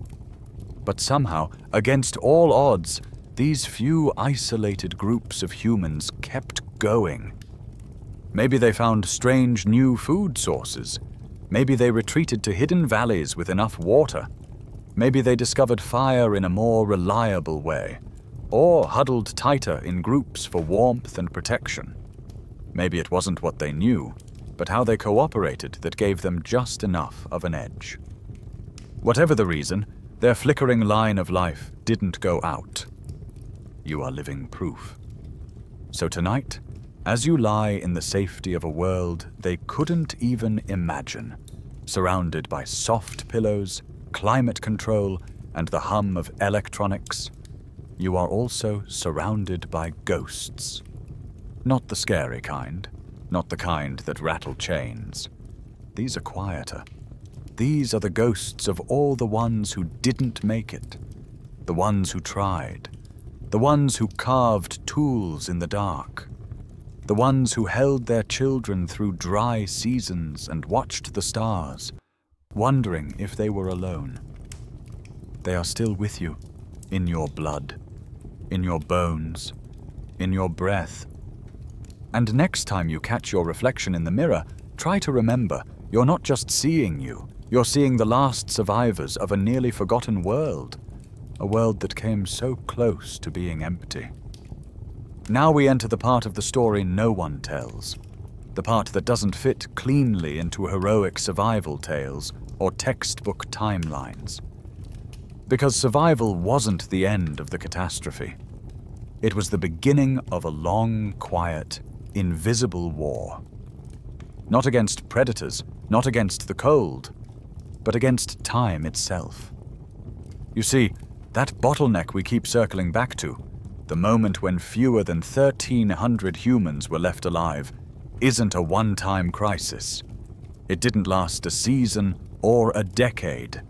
But somehow, against all odds, these few isolated groups of humans kept going. Maybe they found strange new food sources. Maybe they retreated to hidden valleys with enough water. Maybe they discovered fire in a more reliable way, or huddled tighter in groups for warmth and protection. Maybe it wasn't what they knew, but how they cooperated that gave them just enough of an edge. Whatever the reason, their flickering line of life didn't go out. You are living proof. So tonight, as you lie in the safety of a world they couldn't even imagine, surrounded by soft pillows, climate control, and the hum of electronics, you are also surrounded by ghosts. Not the scary kind, not the kind that rattle chains. These are quieter. These are the ghosts of all the ones who didn't make it, the ones who tried, the ones who carved tools in the dark, the ones who held their children through dry seasons and watched the stars, wondering if they were alone. They are still with you, in your blood, in your bones, in your breath. And next time you catch your reflection in the mirror, try to remember you're not just seeing you, you're seeing the last survivors of a nearly forgotten world, a world that came so close to being empty. Now we enter the part of the story no one tells, the part that doesn't fit cleanly into heroic survival tales or textbook timelines. Because survival wasn't the end of the catastrophe. It was the beginning of a long, quiet, invisible war. Not against predators, not against the cold, but against time itself. You see, that bottleneck we keep circling back to, the moment when fewer than 1,300 humans were left alive, isn't a one-time crisis. It didn't last a season or a decade.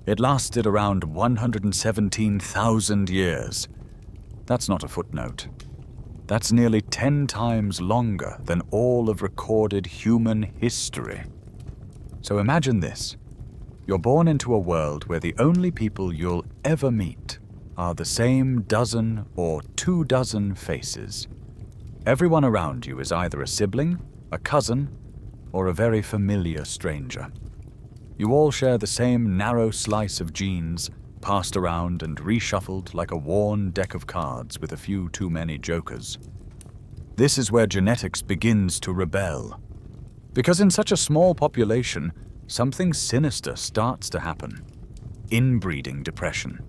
It lasted around 117,000 years. That's not a footnote. That's nearly 10 times longer than all of recorded human history. So imagine this. You're born into a world where the only people you'll ever meet are the same dozen or 24 faces. Everyone around you is either a sibling, a cousin, or a very familiar stranger. You all share the same narrow slice of genes, passed around and reshuffled like a worn deck of cards with a few too many jokers. This is where genetics begins to rebel. Because in such a small population, something sinister starts to happen. Inbreeding depression.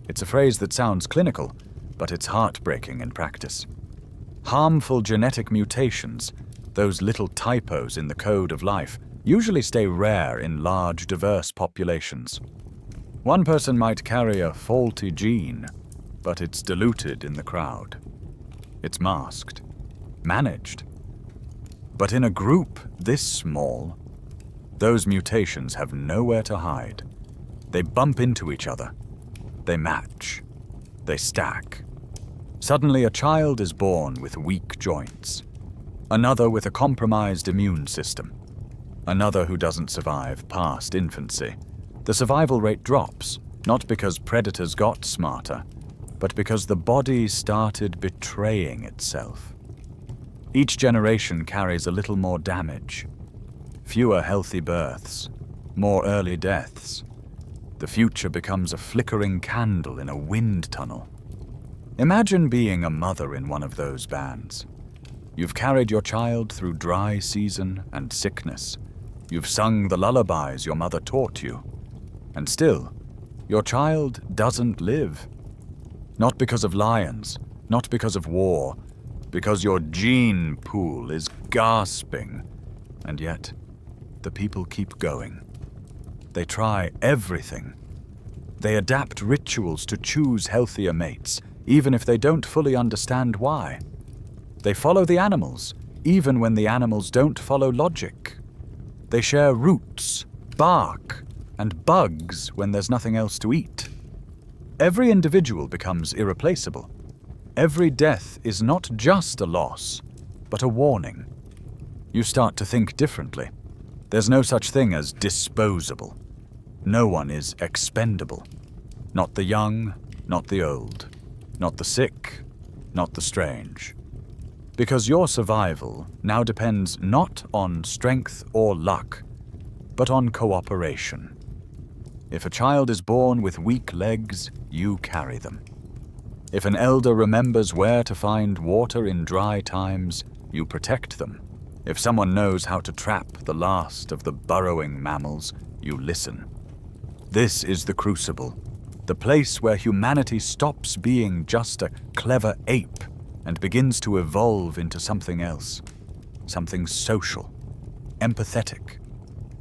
It's a phrase that sounds clinical, but it's heartbreaking in practice. Harmful genetic mutations, those little typos in the code of life, usually stay rare in large, diverse populations. One person might carry a faulty gene, but it's diluted in the crowd. It's masked, managed. But in a group this small, those mutations have nowhere to hide. They bump into each other. They match. They stack. Suddenly a child is born with weak joints. Another with a compromised immune system. Another who doesn't survive past infancy. The survival rate drops, not because predators got smarter, but because the body started betraying itself. Each generation carries a little more damage. Fewer healthy births, more early deaths. The future becomes a flickering candle in a wind tunnel. Imagine being a mother in one of those bands. You've carried your child through dry season and sickness. You've sung the lullabies your mother taught you. And still, your child doesn't live. Not because of lions, not because of war, because your gene pool is gasping. And yet, the people keep going. They try everything. They adapt rituals to choose healthier mates, even if they don't fully understand why. They follow the animals, even when the animals don't follow logic. They share roots, bark, and bugs when there's nothing else to eat. Every individual becomes irreplaceable. Every death is not just a loss, but a warning. You start to think differently. There's no such thing as disposable. No one is expendable. Not the young, not the old, not the sick, not the strange. Because your survival now depends not on strength or luck, but on cooperation. If a child is born with weak legs, you carry them. If an elder remembers where to find water in dry times, you protect them. If someone knows how to trap the last of the burrowing mammals, you listen. This is the crucible, the place where humanity stops being just a clever ape and begins to evolve into something else, something social, empathetic,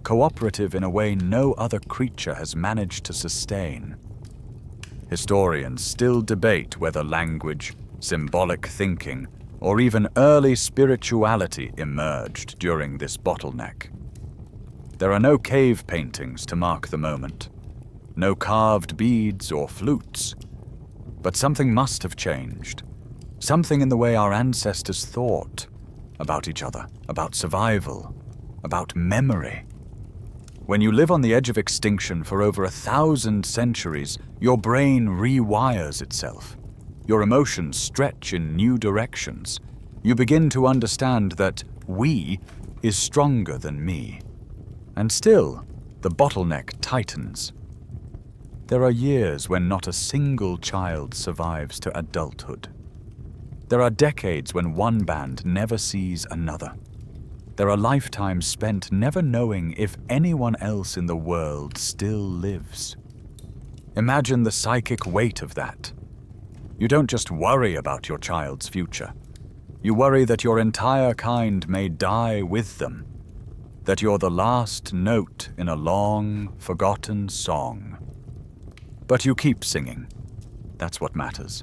cooperative in a way no other creature has managed to sustain. Historians still debate whether language, symbolic thinking, or even early spirituality emerged during this bottleneck. There are no cave paintings to mark the moment, no carved beads or flutes, but something must have changed. Something in the way our ancestors thought about each other, about survival, about memory. When you live on the edge of extinction for over 1,000 centuries, your brain rewires itself. Your emotions stretch in new directions. You begin to understand that we is stronger than me. And still, the bottleneck tightens. There are years when not a single child survives to adulthood. There are decades when one band never sees another. There are lifetimes spent never knowing if anyone else in the world still lives. Imagine the psychic weight of that. You don't just worry about your child's future. You worry that your entire kind may die with them, that you're the last note in a long, forgotten song. But you keep singing. That's what matters.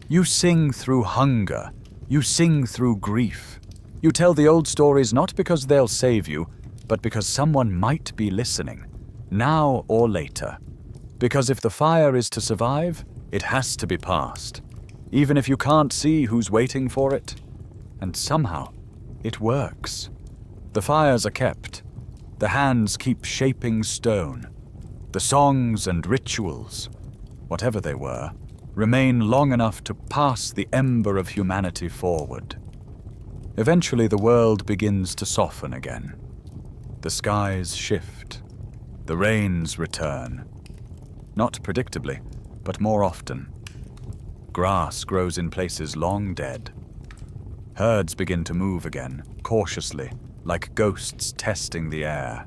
You sing through hunger. You sing through grief. You tell the old stories not because they'll save you, but because someone might be listening, now or later. Because if the fire is to survive, it has to be passed, even if you can't see who's waiting for it. And somehow, it works. The fires are kept. The hands keep shaping stone. The songs and rituals, whatever they were, remain long enough to pass the ember of humanity forward. Eventually, the world begins to soften again. The skies shift. The rains return. Not predictably, but more often. Grass grows in places long dead. Herds begin to move again, cautiously, like ghosts testing the air.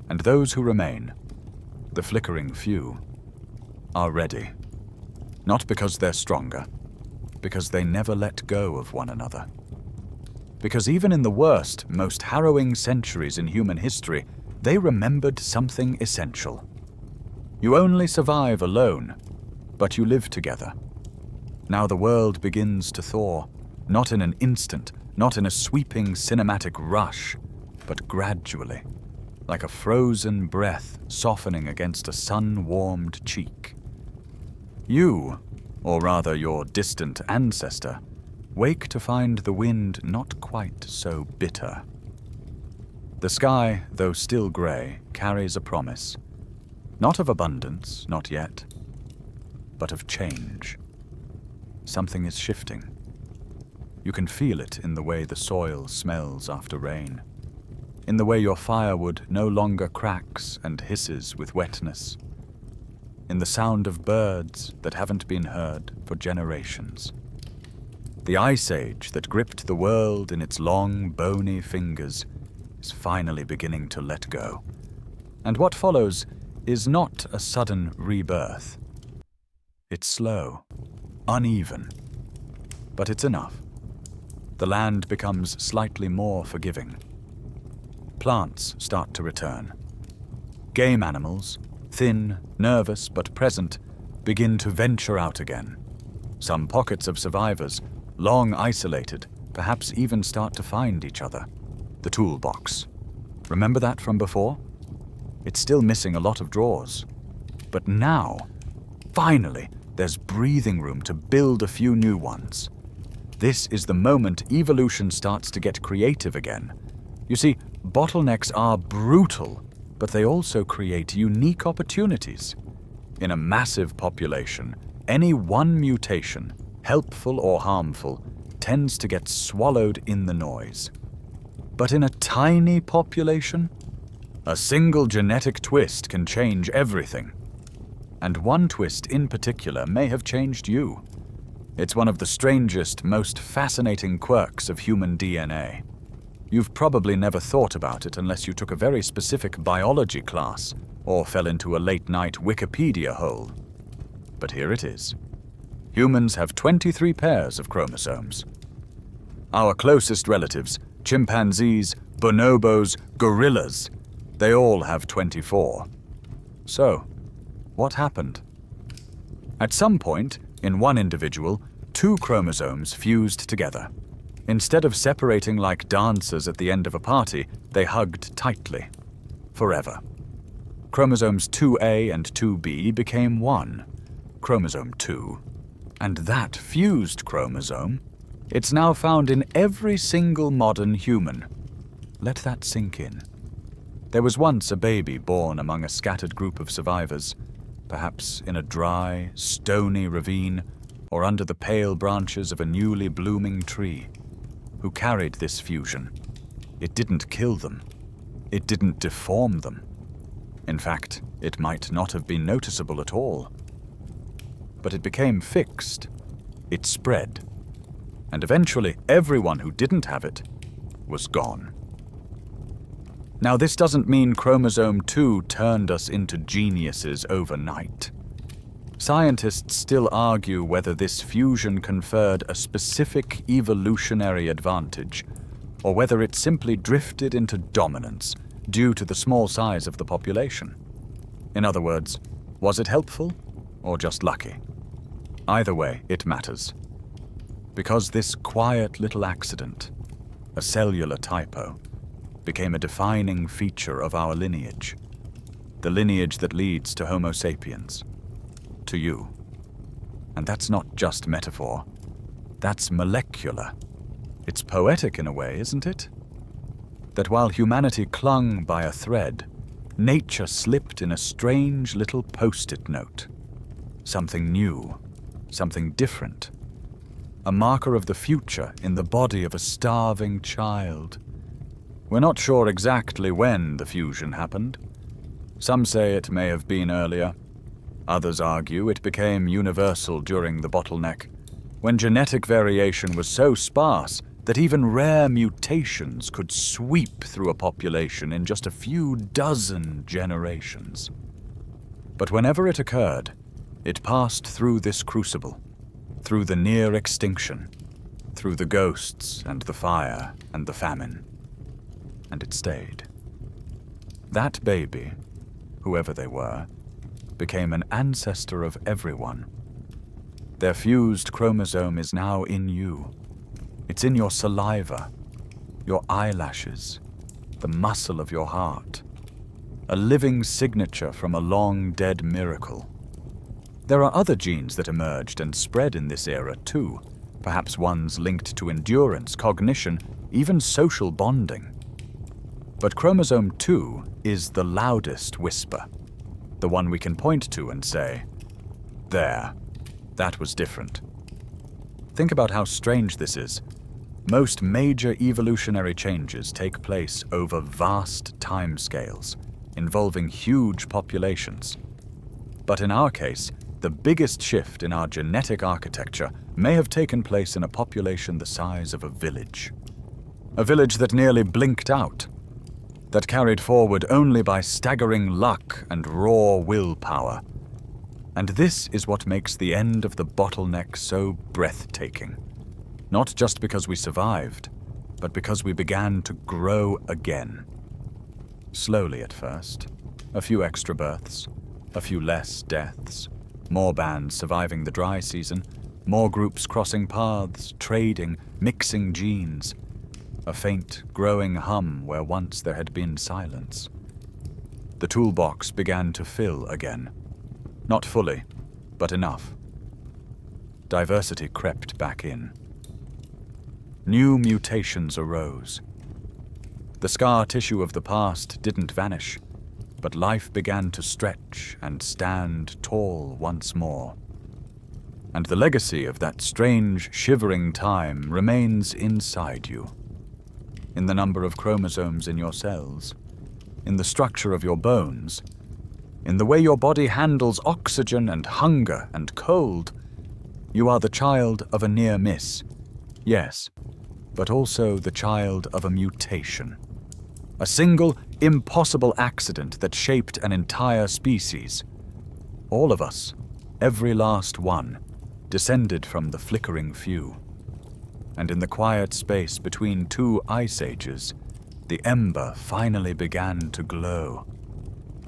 And those who remain, the flickering few, are ready. Not because they're stronger, because they never let go of one another. Because even in the worst, most harrowing centuries in human history, they remembered something essential. You only survive alone, but you live together. Now the world begins to thaw, not in an instant, not in a sweeping cinematic rush, but gradually, like a frozen breath softening against a sun-warmed cheek. You, or rather your distant ancestor, wake to find the wind not quite so bitter. The sky, though still grey, carries a promise. Not of abundance, not yet, but of change. Something is shifting. You can feel it in the way the soil smells after rain, in the way your firewood no longer cracks and hisses with wetness, in the sound of birds that haven't been heard for generations. The ice age that gripped the world in its long, bony fingers is finally beginning to let go. And what follows is not a sudden rebirth. It's slow, uneven, but it's enough. The land becomes slightly more forgiving. Plants start to return. Game animals, thin, nervous but present, begin to venture out again. Some pockets of survivors, long isolated, perhaps even start to find each other. The toolbox. Remember that from before? It's still missing a lot of drawers. But now, finally, there's breathing room to build a few new ones. This is the moment evolution starts to get creative again. You see, bottlenecks are brutal, but they also create unique opportunities. In a massive population, any one mutation, helpful or harmful, tends to get swallowed in the noise. But in a tiny population, a single genetic twist can change everything. And one twist in particular may have changed you. It's one of the strangest, most fascinating quirks of human DNA. You've probably never thought about it unless you took a very specific biology class or fell into a late-night Wikipedia hole. But here it is. Humans have 23 pairs of chromosomes. Our closest relatives, chimpanzees, bonobos, gorillas, they all have 24. So, what happened? At some point, in one individual, 2 chromosomes fused together. Instead of separating like dancers at the end of a party, they hugged tightly. Forever. Chromosomes 2A and 2B became one, chromosome 2. And that fused chromosome, it's now found in every single modern human. Let that sink in. There was once a baby born among a scattered group of survivors, perhaps in a dry, stony ravine or under the pale branches of a newly blooming tree, who carried this fusion. It didn't kill them. It didn't deform them. In fact, it might not have been noticeable at all. But it became fixed. It spread. And eventually, everyone who didn't have it was gone. Now, this doesn't mean chromosome 2 turned us into geniuses overnight. Scientists still argue whether this fusion conferred a specific evolutionary advantage, or whether it simply drifted into dominance due to the small size of the population. In other words, was it helpful or just lucky? Either way, it matters. Because this quiet little accident, a cellular typo, became a defining feature of our lineage. The lineage that leads to Homo sapiens. To you. And that's not just metaphor. That's molecular. It's poetic in a way, isn't it? That while humanity clung by a thread, nature slipped in a strange little post-it note. Something new. Something different. A marker of the future in the body of a starving child. We're not sure exactly when the fusion happened. Some say it may have been earlier. Others argue it became universal during the bottleneck, when genetic variation was so sparse that even rare mutations could sweep through a population in just a few dozen generations. But whenever it occurred, it passed through this crucible, through the near extinction, through the ghosts and the fire and the famine. And it stayed. That baby, whoever they were, became an ancestor of everyone. Their fused chromosome is now in you. It's in your saliva, your eyelashes, the muscle of your heart. A living signature from a long-dead miracle. There are other genes that emerged and spread in this era too, perhaps ones linked to endurance, cognition, even social bonding. But chromosome 2 is the loudest whisper, the one we can point to and say, there, that was different. Think about how strange this is. Most major evolutionary changes take place over vast timescales, involving huge populations. But in our case, the biggest shift in our genetic architecture may have taken place in a population the size of a village. A village that nearly blinked out, that carried forward only by staggering luck and raw willpower. And this is what makes the end of the bottleneck so breathtaking. Not just because we survived, but because we began to grow again. Slowly at first, a few extra births, a few less deaths, more bands surviving the dry season, More groups crossing paths, trading, mixing genes. A faint, growing hum where once there had been silence. The toolbox began to fill again. Not fully, but enough. Diversity crept back in. New mutations arose. The scar tissue of the past didn't vanish, but life began to stretch and stand tall once more. And the legacy of that strange, shivering time remains inside you. In the number of chromosomes in your cells, in the structure of your bones, in the way your body handles oxygen and hunger and cold. You are the child of a near miss, yes, but also the child of a mutation. A single, impossible accident that shaped an entire species. All of us, every last one, descended from the flickering few. And in the quiet space between two ice ages, the ember finally began to glow.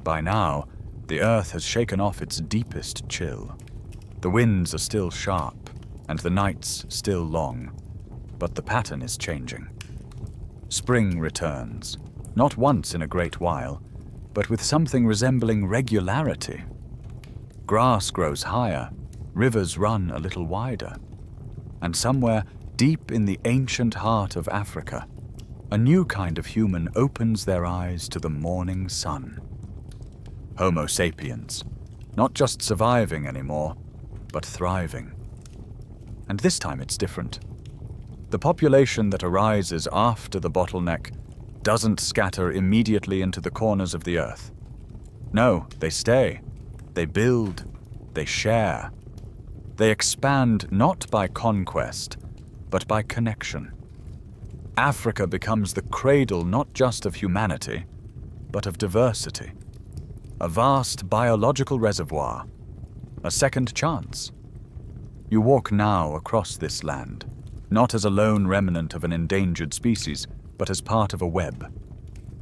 By now, the earth has shaken off its deepest chill. The winds are still sharp, and the nights still long, but the pattern is changing. Spring returns, not once in a great while, but with something resembling regularity. Grass grows higher, rivers run a little wider, and somewhere deep in the ancient heart of Africa, a new kind of human opens their eyes to the morning sun. Homo sapiens, not just surviving anymore, but thriving. And this time it's different. The population that arises after the bottleneck doesn't scatter immediately into the corners of the earth. No, they stay. They build. They share. They expand not by conquest, but by connection. Africa becomes the cradle not just of humanity, but of diversity. A vast biological reservoir. A second chance. You walk now across this land, not as a lone remnant of an endangered species, but as part of a web.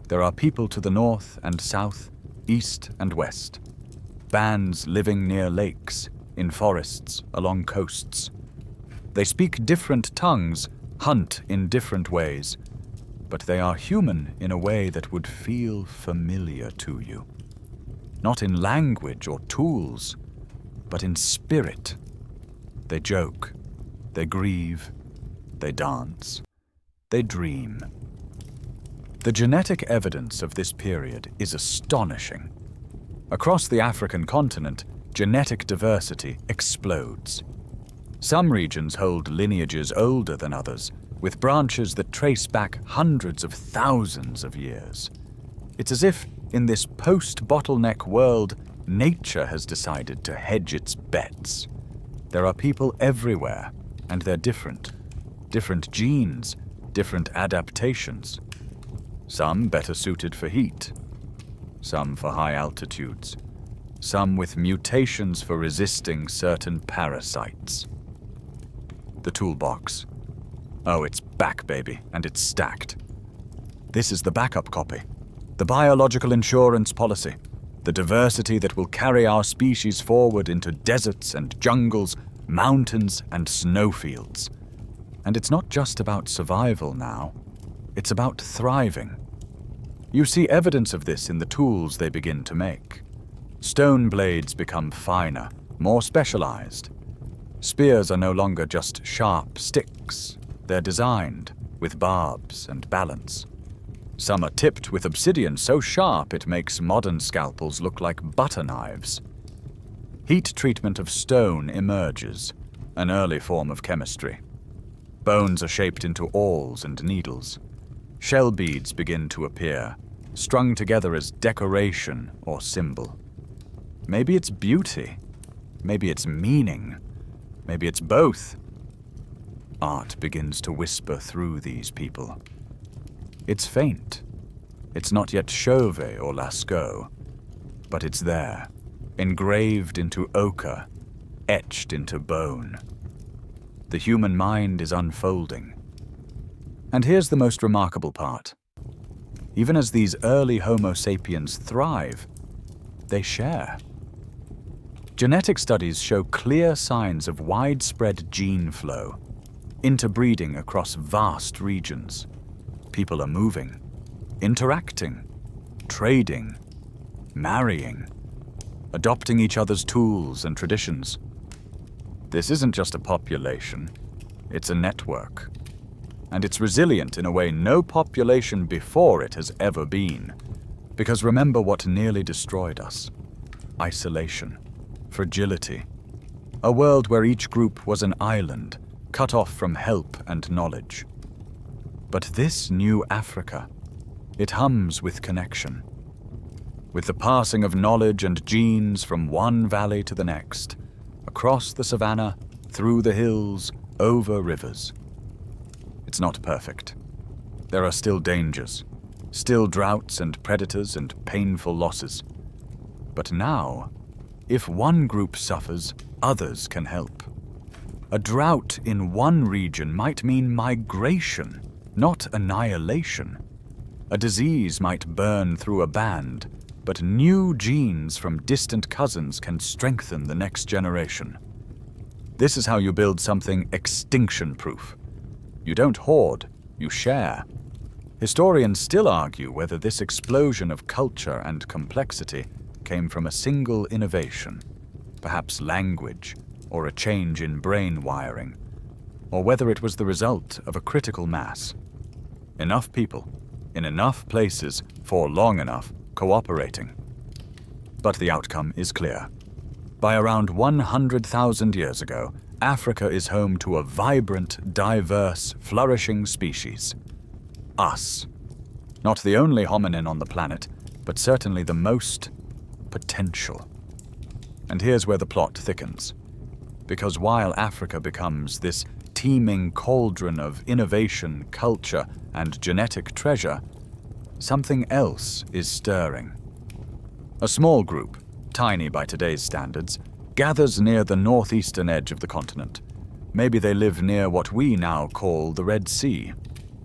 There are people to the north and south, east and west. Bands living near lakes, in forests, along coasts. They speak different tongues, hunt in different ways, but they are human in a way that would feel familiar to you. Not in language or tools, but in spirit. They joke, they grieve, they dance, they dream. The genetic evidence of this period is astonishing. Across the African continent, genetic diversity explodes. Some regions hold lineages older than others, with branches that trace back hundreds of thousands of years. It's as if, in this post-bottleneck world, nature has decided to hedge its bets. There are people everywhere, and they're different. Different genes, different adaptations. Some better suited for heat, some for high altitudes, some with mutations for resisting certain parasites. The toolbox. Oh, it's back, baby, and it's stacked. This is the backup copy. The biological insurance policy. The diversity that will carry our species forward into deserts and jungles, mountains and snowfields. And it's not just about survival now. It's about thriving. You see evidence of this in the tools they begin to make. Stone blades become finer, more specialized. Spears are no longer just sharp sticks. They're designed with barbs and balance. Some are tipped with obsidian so sharp it makes modern scalpels look like butter knives. Heat treatment of stone emerges, an early form of chemistry. Bones are shaped into awls and needles. Shell beads begin to appear, strung together as decoration or symbol. Maybe it's beauty. Maybe it's meaning. Maybe it's both. Art begins to whisper through these people. It's faint. It's not yet Chauvet or Lascaux, but it's there, engraved into ochre, etched into bone. The human mind is unfolding. And here's the most remarkable part. Even as these early Homo sapiens thrive, they share. Genetic studies show clear signs of widespread gene flow, interbreeding across vast regions. People are moving, interacting, trading, marrying, adopting each other's tools and traditions. This isn't just a population, it's a network. And it's resilient in a way no population before it has ever been. Because remember what nearly destroyed us: isolation, fragility, a world where each group was an island, cut off from help and knowledge. But this new Africa, it hums with connection. With the passing of knowledge and genes from one valley to the next, across the savannah, through the hills, over rivers. It's not perfect. There are still dangers, still droughts and predators and painful losses. But now, if one group suffers, others can help. A drought in one region might mean migration, not annihilation. A disease might burn through a band, but new genes from distant cousins can strengthen the next generation. This is how you build something extinction-proof. You don't hoard, you share. Historians still argue whether this explosion of culture and complexity came from a single innovation, perhaps language, or a change in brain wiring, or whether it was the result of a critical mass. Enough people, in enough places, for long enough, cooperating. But the outcome is clear. By around 100,000 years ago, Africa is home to a vibrant, diverse, flourishing species. Us. Not the only hominin on the planet, but certainly the most potential. And here's where the plot thickens. Because while Africa becomes this teeming cauldron of innovation, culture, and genetic treasure, something else is stirring. A small group, tiny by today's standards, gathers near the northeastern edge of the continent. Maybe they live near what we now call the Red Sea.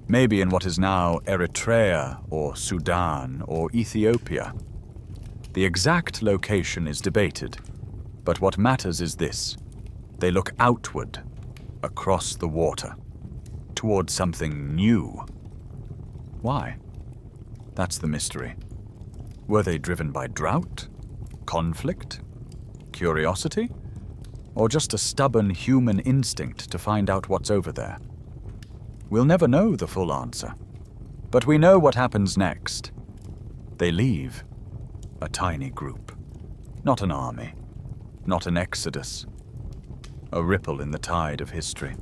Maybe in what is now Eritrea or Sudan or Ethiopia. The exact location is debated, but what matters is this. They look outward, across the water, towards something new. Why? That's the mystery. Were they driven by drought, conflict, curiosity, or just a stubborn human instinct to find out what's over there? We'll never know the full answer, but we know what happens next. They leave, a tiny group, not an army, not an exodus, a ripple in the tide of history.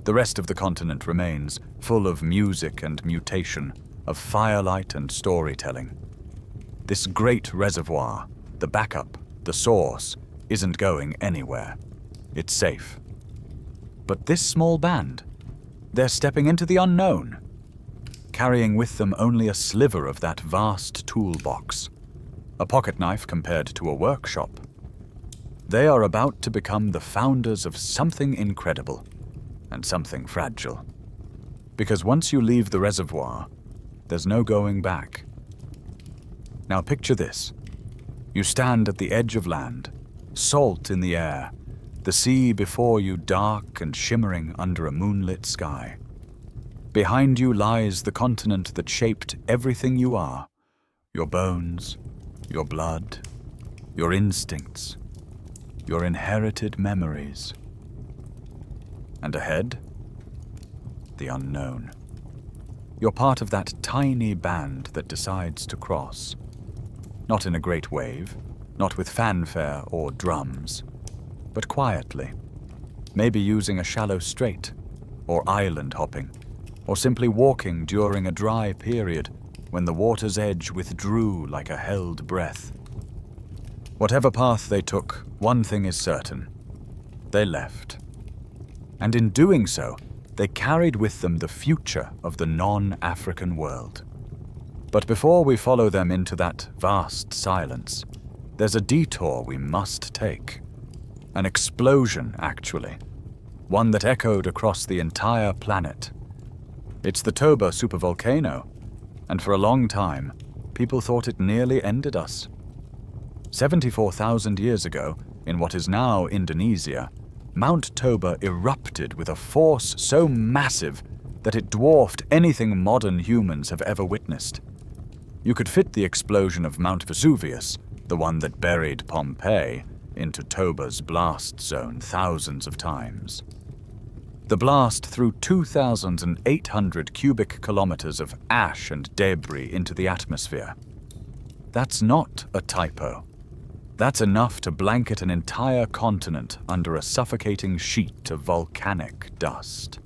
The rest of the continent remains, full of music and mutation, of firelight and storytelling. This great reservoir, the backup, the source, isn't going anywhere. It's safe. But this small band, they're stepping into the unknown, carrying with them only a sliver of that vast toolbox, a pocket knife compared to a workshop. They are about to become the founders of something incredible and something fragile. Because once you leave the reservoir, there's no going back. Now picture this. You stand at the edge of land, salt in the air, the sea before you dark and shimmering under a moonlit sky. Behind you lies the continent that shaped everything you are, your bones, your blood, your instincts, your inherited memories. And ahead, the unknown. You're part of that tiny band that decides to cross. Not in a great wave, not with fanfare or drums, but quietly, maybe using a shallow strait, or island hopping, or simply walking during a dry period when the water's edge withdrew like a held breath. Whatever path they took, one thing is certain. They left. And in doing so, they carried with them the future of the non-African world. But before we follow them into that vast silence, there's a detour we must take. An explosion, actually. One that echoed across the entire planet. It's the Toba supervolcano, and for a long time, people thought it nearly ended us. 74,000 years ago, In what is now Indonesia, Mount Toba erupted with a force so massive that it dwarfed anything modern humans have ever witnessed. You could fit the explosion of Mount Vesuvius, the one that buried Pompeii, into Toba's blast zone thousands of times. The blast threw 2,800 cubic kilometers of ash and debris into the atmosphere. That's not a typo. That's enough to blanket an entire continent under a suffocating sheet of volcanic dust.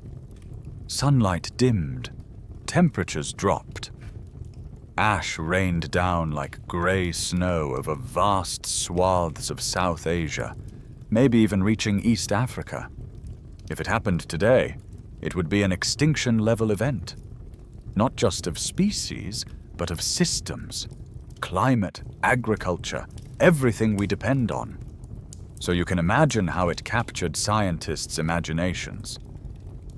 Sunlight dimmed, temperatures dropped. Ash rained down like grey snow over vast swaths of South Asia, maybe even reaching East Africa. If it happened today, it would be an extinction-level event. Not just of species, but of systems. Climate, agriculture, everything we depend on. So you can imagine how it captured scientists' imaginations.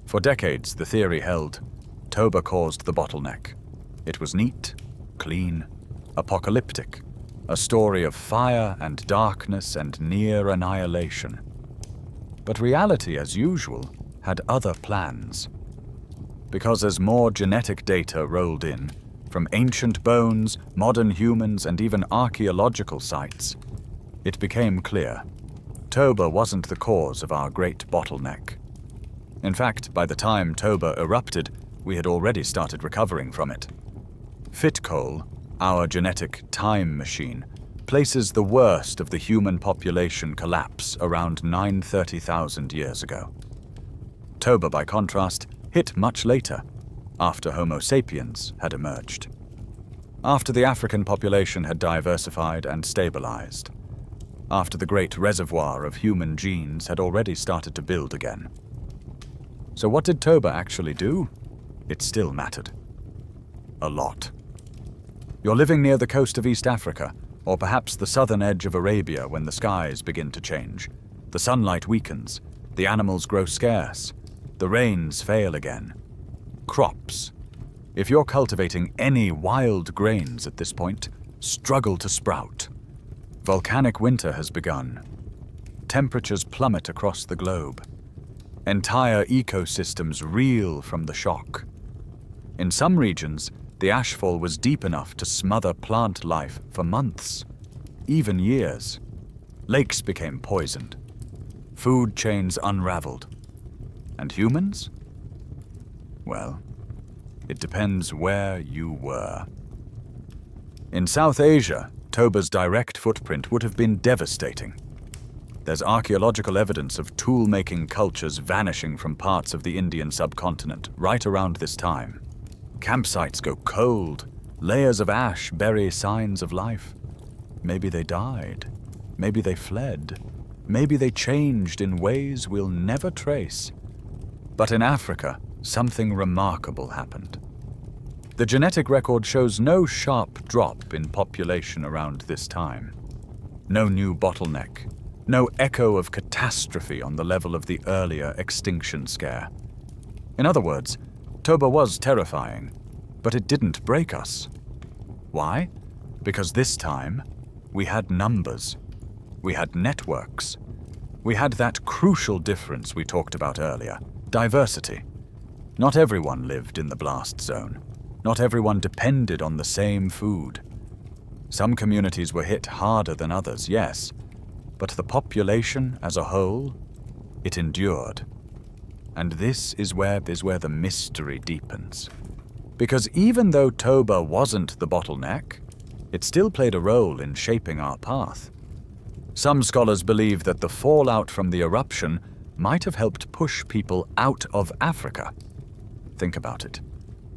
For decades, the theory held, Toba caused the bottleneck. It was neat, clean, apocalyptic, a story of fire and darkness and near annihilation. But reality, as usual, had other plans. Because as more genetic data rolled in, from ancient bones, modern humans, and even archaeological sites, it became clear Toba wasn't the cause of our great bottleneck. In fact, by the time Toba erupted, we had already started recovering from it. Fitcole, our genetic time machine, places the worst of the human population collapse around 930,000 years ago. Toba, by contrast, hit much later, after Homo sapiens had emerged. After the African population had diversified and stabilized. After the great reservoir of human genes had already started to build again. So what did Toba actually do? It still mattered. A lot. You're living near the coast of East Africa, or perhaps the southern edge of Arabia when the skies begin to change. The sunlight weakens, the animals grow scarce, the rains fail again. Crops. If you're cultivating any wild grains at this point, struggle to sprout. Volcanic winter has begun. Temperatures plummet across the globe. Entire ecosystems reel from the shock. In some regions, the ashfall was deep enough to smother plant life for months, even years. Lakes became poisoned. Food chains unraveled. And humans? Well, it depends where you were. In South Asia, Toba's direct footprint would have been devastating. There's archaeological evidence of tool-making cultures vanishing from parts of the Indian subcontinent right around this time. Campsites go cold, layers of ash bury signs of life. Maybe they died, maybe they fled, maybe they changed in ways we'll never trace. But in Africa, something remarkable happened. The genetic record shows no sharp drop in population around this time. No new bottleneck, no echo of catastrophe on the level of the earlier extinction scare. In other words, Toba was terrifying, but it didn't break us. Why? Because this time, we had numbers. We had networks. We had that crucial difference we talked about earlier, diversity. Not everyone lived in the blast zone. Not everyone depended on the same food. Some communities were hit harder than others, yes, but the population as a whole, it endured. And this is where the mystery deepens. Because even though Toba wasn't the bottleneck, it still played a role in shaping our path. Some scholars believe that the fallout from the eruption might have helped push people out of Africa. Think about it.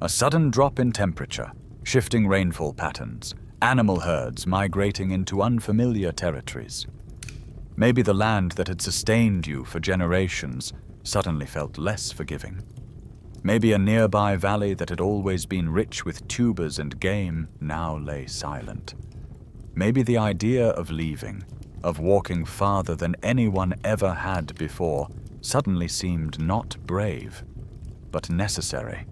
A sudden drop in temperature, shifting rainfall patterns, animal herds migrating into unfamiliar territories. Maybe the land that had sustained you for generations suddenly felt less forgiving. Maybe a nearby valley that had always been rich with tubers and game now lay silent. Maybe the idea of leaving, of walking farther than anyone ever had before, suddenly seemed not brave, but necessary.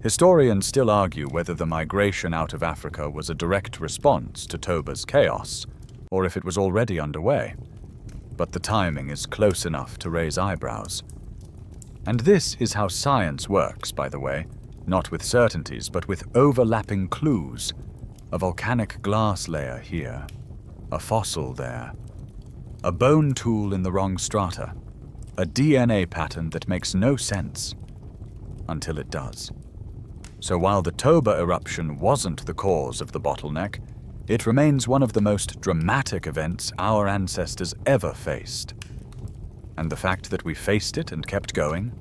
Historians still argue whether the migration out of Africa was a direct response to Toba's chaos, or if it was already underway. but the timing is close enough to raise eyebrows. And this is how science works, by the way, not with certainties, but with overlapping clues. A volcanic glass layer here, a fossil there, a bone tool in the wrong strata, a DNA pattern that makes no sense until it does. So while the Toba eruption wasn't the cause of the bottleneck, it remains one of the most dramatic events our ancestors ever faced. And the fact that we faced it and kept going,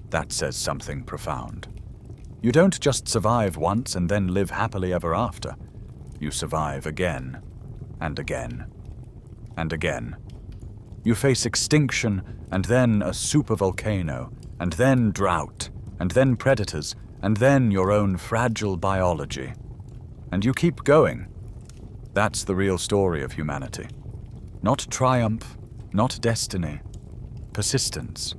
that says something profound. You don't just survive once and then live happily ever after. You survive again, and again, and again. You face extinction, and then a supervolcano, and then drought, and then predators, and then your own fragile biology. And you keep going. That's the real story of humanity. Not triumph, not destiny, persistence.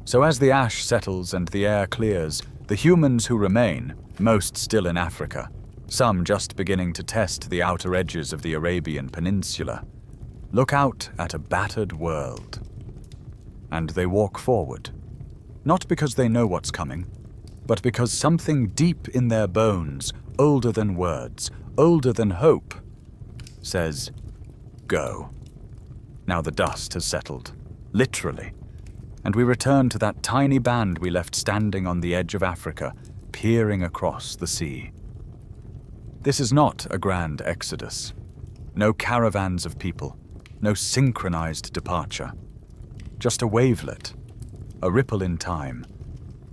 So as the ash settles and the air clears, the humans who remain, most still in Africa, some just beginning to test the outer edges of the Arabian Peninsula, look out at a battered world. And they walk forward, not because they know what's coming, but because something deep in their bones, older than words, older than hope, says, go. Now the dust has settled, literally, and we return to that tiny band we left standing on the edge of Africa, peering across the sea. This is not a grand exodus. No caravans of people, no synchronized departure. Just a wavelet, a ripple in time,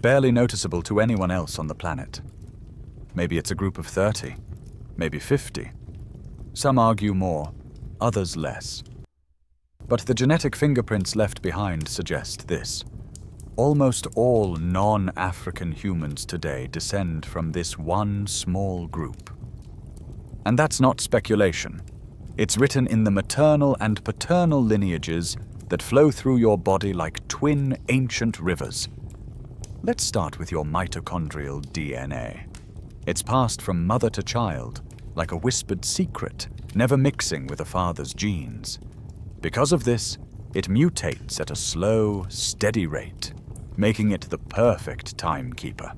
barely noticeable to anyone else on the planet. Maybe it's a group of 30, maybe 50. Some argue more, others less. But the genetic fingerprints left behind suggest this. Almost all non-African humans today descend from this one small group. And that's not speculation. It's written in the maternal and paternal lineages that flow through your body like twin ancient rivers. Let's start with your mitochondrial DNA. It's passed from mother to child, like a whispered secret, never mixing with a father's genes. Because of this, it mutates at a slow, steady rate, making it the perfect timekeeper.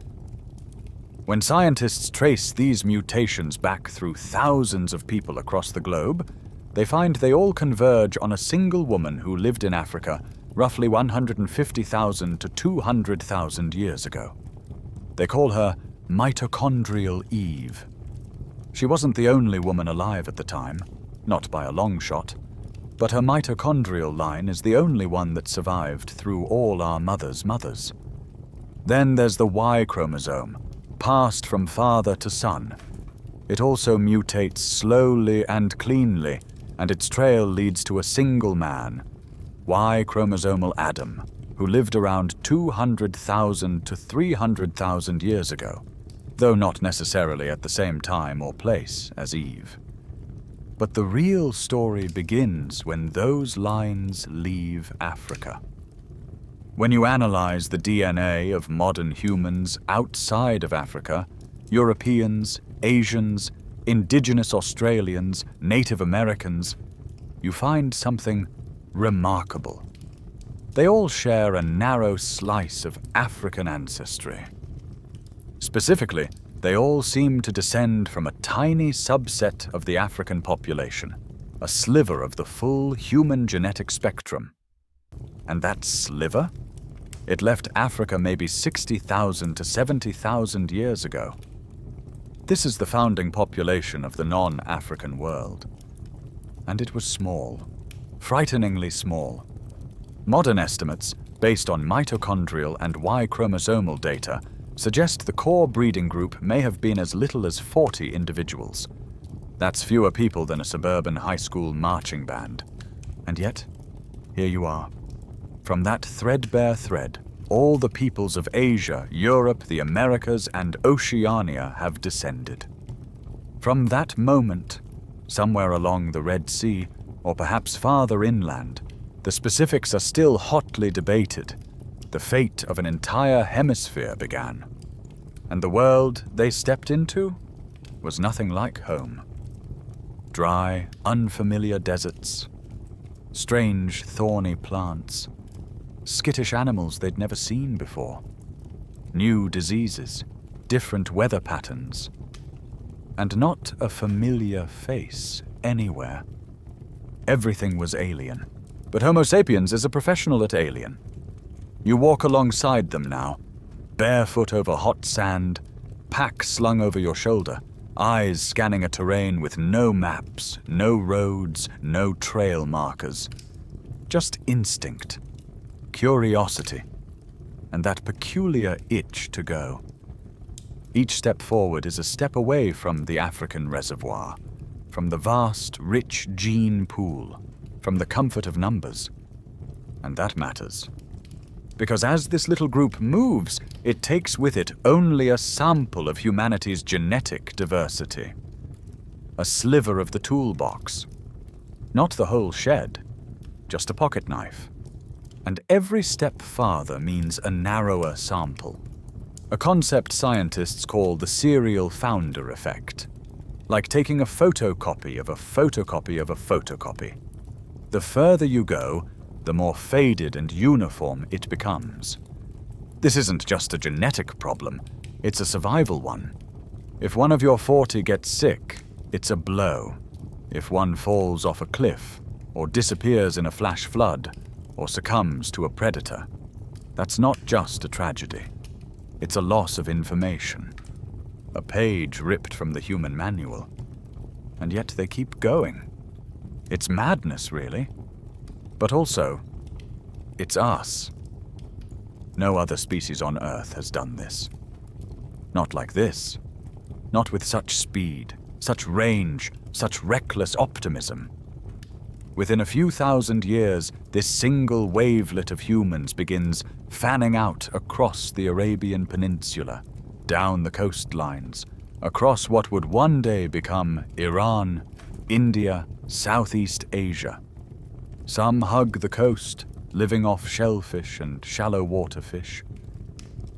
When scientists trace these mutations back through thousands of people across the globe, they find they all converge on a single woman who lived in Africa roughly 150,000 to 200,000 years ago. They call her Mitochondrial Eve. She wasn't the only woman alive at the time, not by a long shot, but her mitochondrial line is the only one that survived through all our mothers' mothers. Then there's the Y chromosome, passed from father to son. It also mutates slowly and cleanly, and its trail leads to a single man, Y chromosomal Adam, who lived around 200,000 to 300,000 years ago, though not necessarily at the same time or place as Eve. But the real story begins when those lines leave Africa. When you analyze the DNA of modern humans outside of Africa, Europeans, Asians, indigenous Australians, Native Americans, you find something remarkable. They all share a narrow slice of African ancestry. Specifically, they all seem to descend from a tiny subset of the African population, a sliver of the full human genetic spectrum. And that sliver? It left Africa maybe 60,000 to 70,000 years ago. This is the founding population of the non-African world. And it was small, frighteningly small. Modern estimates, based on mitochondrial and Y chromosomal data, suggest the core breeding group may have been as little as 40 individuals. That's fewer people than a suburban high school marching band. And yet, here you are. From that threadbare thread, all the peoples of Asia, Europe, the Americas, and Oceania have descended. From that moment, somewhere along the Red Sea, or perhaps farther inland, the specifics are still hotly debated. The fate of an entire hemisphere began. And the world they stepped into was nothing like home. Dry, unfamiliar deserts, strange, thorny plants, skittish animals they'd never seen before, new diseases, different weather patterns, and not a familiar face anywhere. Everything was alien, but Homo sapiens is a professional at alien. You walk alongside them now, barefoot over hot sand, pack slung over your shoulder, eyes scanning a terrain with no maps, no roads, no trail markers. Just instinct, curiosity, and that peculiar itch to go. Each step forward is a step away from the African reservoir, from the vast, rich gene pool, from the comfort of numbers. And that matters. Because as this little group moves, it takes with it only a sample of humanity's genetic diversity. A sliver of the toolbox. Not the whole shed, just a pocket knife. And every step farther means a narrower sample. A concept scientists call the serial founder effect. Like taking a photocopy of a photocopy of a photocopy. The further you go, the more faded and uniform it becomes. This isn't just a genetic problem, it's a survival one. If one of your 40 gets sick, it's a blow. If one falls off a cliff, or disappears in a flash flood, or succumbs to a predator, that's not just a tragedy. It's a loss of information. A page ripped from the human manual. And yet they keep going. It's madness, really. But also, it's us. No other species on Earth has done this. Not like this. Not with such speed, such range, such reckless optimism. Within a few thousand years, this single wavelet of humans begins fanning out across the Arabian Peninsula, down the coastlines, across what would one day become Iran, India, Southeast Asia. Some hug the coast, living off shellfish and shallow water fish.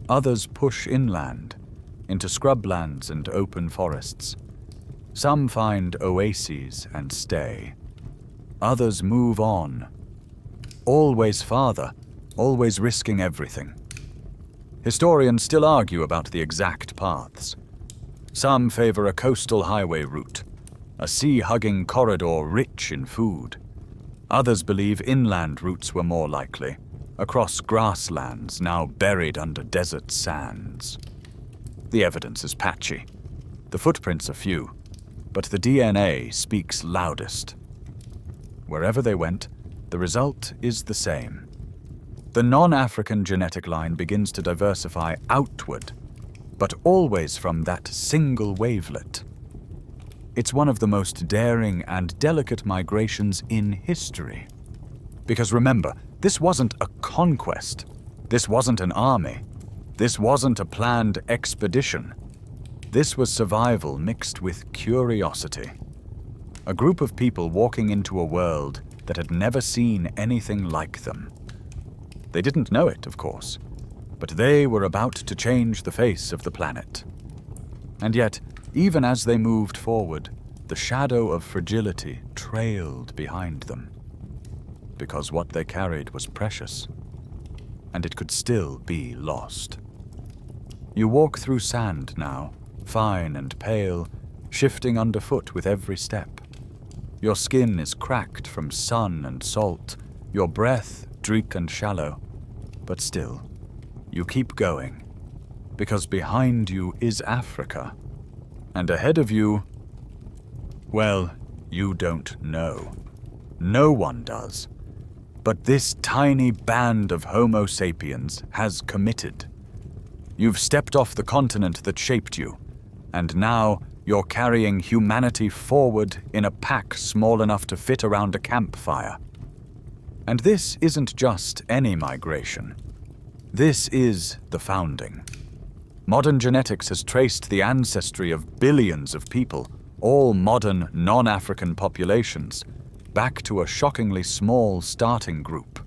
Others push inland, into scrublands and open forests. Some find oases and stay. Others move on. Always farther, always risking everything. Historians still argue about the exact paths. Some favor a coastal highway route, a sea-hugging corridor rich in food. Others believe inland routes were more likely, across grasslands now buried under desert sands. The evidence is patchy. The footprints are few, but the DNA speaks loudest. Wherever they went, the result is the same. The non-African genetic line begins to diversify outward, but always from that single wavelet. It's one of the most daring and delicate migrations in history. Because remember, this wasn't a conquest. This wasn't an army. This wasn't a planned expedition. This was survival mixed with curiosity. A group of people walking into a world that had never seen anything like them. They didn't know it, of course, but they were about to change the face of the planet. And yet, even as they moved forward, the shadow of fragility trailed behind them. Because what they carried was precious, and it could still be lost. You walk through sand now, fine and pale, shifting underfoot with every step. Your skin is cracked from sun and salt, your breath dreek and shallow, but still, you keep going, because behind you is Africa, and ahead of you, well, you don't know. No one does. But this tiny band of Homo sapiens has committed. You've stepped off the continent that shaped you, and now you're carrying humanity forward in a pack small enough to fit around a campfire. And this isn't just any migration. This is the founding. Modern genetics has traced the ancestry of billions of people, all modern non-African populations, back to a shockingly small starting group.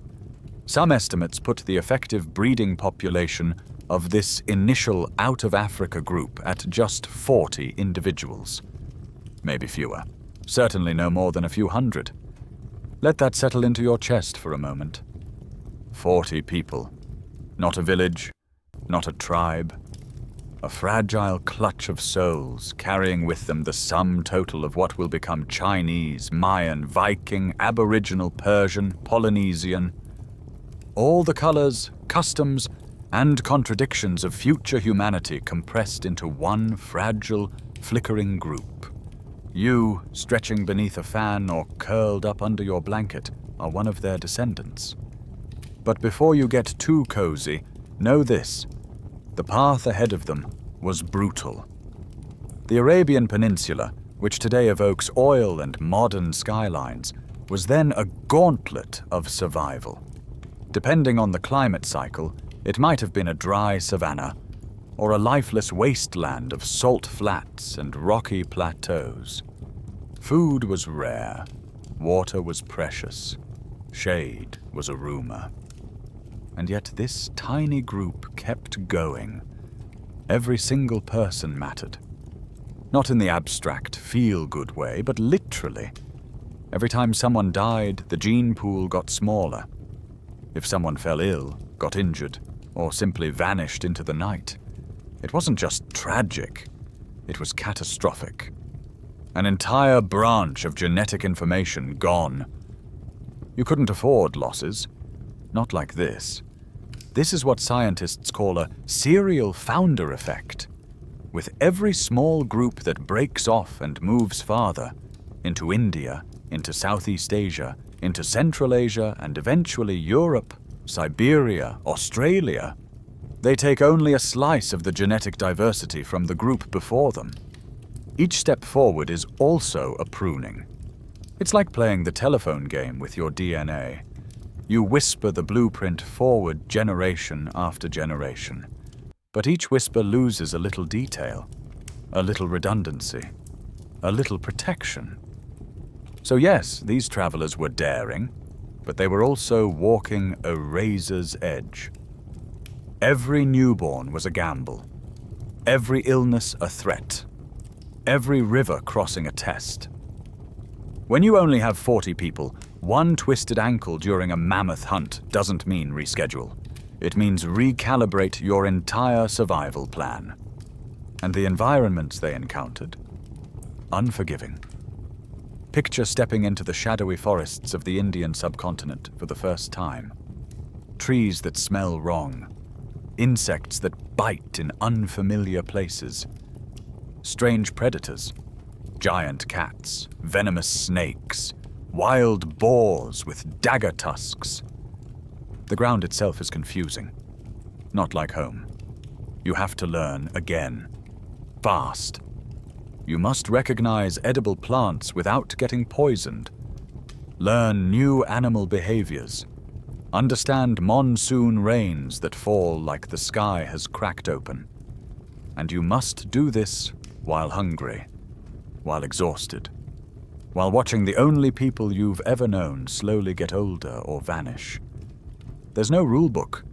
Some estimates put the effective breeding population of this initial out-of-Africa group at just 40 individuals. Maybe fewer. Certainly no more than a few hundred. Let that settle into your chest for a moment. 40 people. Not a village, not a tribe. A fragile clutch of souls carrying with them the sum total of what will become Chinese, Mayan, Viking, Aboriginal, Persian, Polynesian. All the colors, customs, and contradictions of future humanity compressed into one fragile, flickering group. You, stretching beneath a fan or curled up under your blanket, are one of their descendants. But before you get too cozy, know this: the path ahead of them was brutal. The Arabian Peninsula, which today evokes oil and modern skylines, was then a gauntlet of survival. Depending on the climate cycle, it might have been a dry savanna, or a lifeless wasteland of salt flats and rocky plateaus. Food was rare, water was precious, shade was a rumor. And yet this tiny group kept going. Every single person mattered. Not in the abstract, feel-good way, but literally. Every time someone died, the gene pool got smaller. If someone fell ill, got injured, or simply vanished into the night, it wasn't just tragic, it was catastrophic. An entire branch of genetic information gone. You couldn't afford losses. Not like this. This is what scientists call a serial founder effect. With every small group that breaks off and moves farther, into India, into Southeast Asia, into Central Asia, and eventually Europe, Siberia, Australia, they take only a slice of the genetic diversity from the group before them. Each step forward is also a pruning. It's like playing the telephone game with your DNA. You whisper the blueprint forward generation after generation. But each whisper loses a little detail, a little redundancy, a little protection. So yes, these travelers were daring, but they were also walking a razor's edge. Every newborn was a gamble. Every illness a threat. Every river crossing a test. When you only have 40 people, one twisted ankle during a mammoth hunt doesn't mean reschedule. It means recalibrate your entire survival plan. And the environments they encountered, unforgiving. Picture stepping into the shadowy forests of the Indian subcontinent for the first time. Trees that smell wrong. Insects that bite in unfamiliar places. Strange predators. Giant cats, venomous snakes, wild boars with dagger tusks. The ground itself is confusing. Not like home. You have to learn again. Fast. You must recognize edible plants without getting poisoned. Learn new animal behaviors. Understand monsoon rains that fall like the sky has cracked open. And you must do this while hungry, while exhausted, while watching the only people you've ever known slowly get older or vanish. There's no rule book,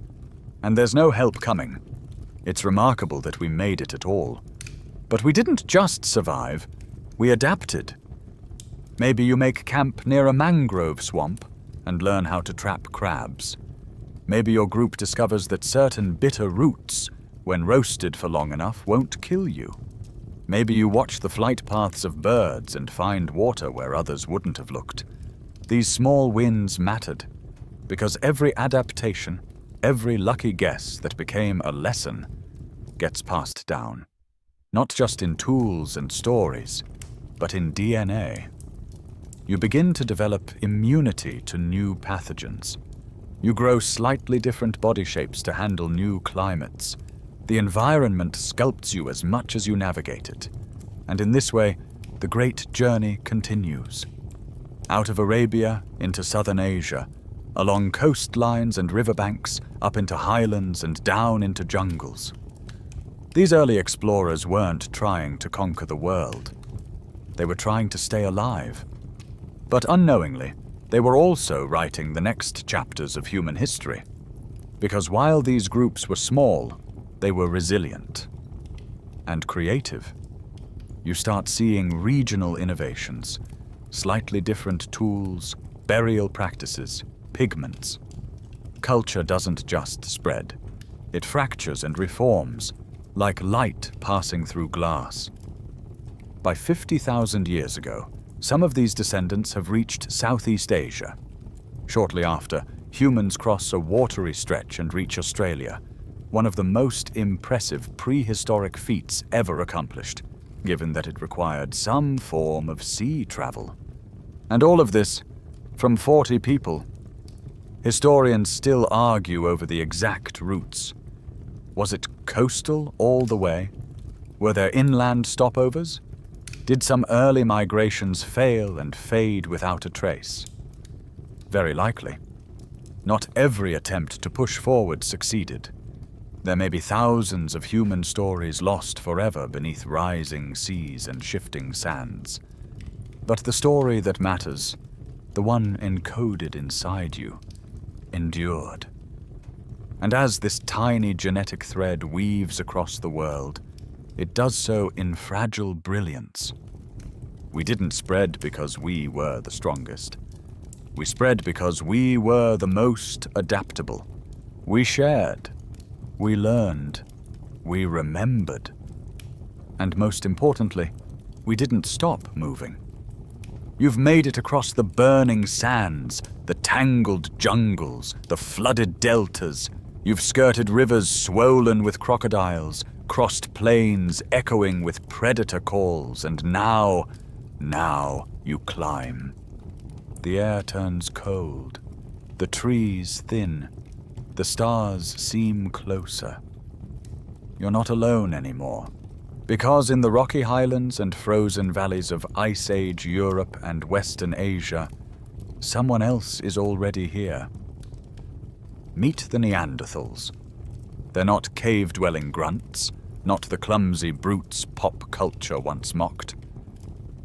and there's no help coming. It's remarkable that we made it at all. But we didn't just survive, we adapted. Maybe you make camp near a mangrove swamp and learn how to trap crabs. Maybe your group discovers that certain bitter roots, when roasted for long enough, won't kill you. Maybe you watch the flight paths of birds and find water where others wouldn't have looked. These small wins mattered, because every adaptation, every lucky guess that became a lesson, gets passed down. Not just in tools and stories, but in DNA. You begin to develop immunity to new pathogens. You grow slightly different body shapes to handle new climates. The environment sculpts you as much as you navigate it. And in this way, the great journey continues. Out of Arabia into southern Asia, along coastlines and riverbanks, up into highlands and down into jungles. These early explorers weren't trying to conquer the world. They were trying to stay alive. But unknowingly, they were also writing the next chapters of human history. Because while these groups were small, they were resilient and creative. You start seeing regional innovations, slightly different tools, burial practices, pigments. Culture doesn't just spread. It fractures and reforms, like light passing through glass. By 50,000 years ago, some of these descendants have reached Southeast Asia. Shortly after, humans cross a watery stretch and reach Australia, one of the most impressive prehistoric feats ever accomplished, given that it required some form of sea travel. And all of this from 40 people. Historians still argue over the exact routes. Was it coastal all the way? Were there inland stopovers? Did some early migrations fail and fade without a trace? Very likely. Not every attempt to push forward succeeded. There may be thousands of human stories lost forever beneath rising seas and shifting sands. But the story that matters, the one encoded inside you, endured. And as this tiny genetic thread weaves across the world, it does so in fragile brilliance. We didn't spread because we were the strongest. We spread because we were the most adaptable. We shared. We learned. We remembered. And most importantly, we didn't stop moving. You've made it across the burning sands, the tangled jungles, the flooded deltas. You've skirted rivers swollen with crocodiles, crossed plains echoing with predator calls, and now you climb. The air turns cold, the trees thin, the stars seem closer. You're not alone anymore, because in the rocky highlands and frozen valleys of Ice Age Europe and Western Asia, someone else is already here. Meet the Neanderthals. They're not cave-dwelling grunts, not the clumsy brutes pop culture once mocked.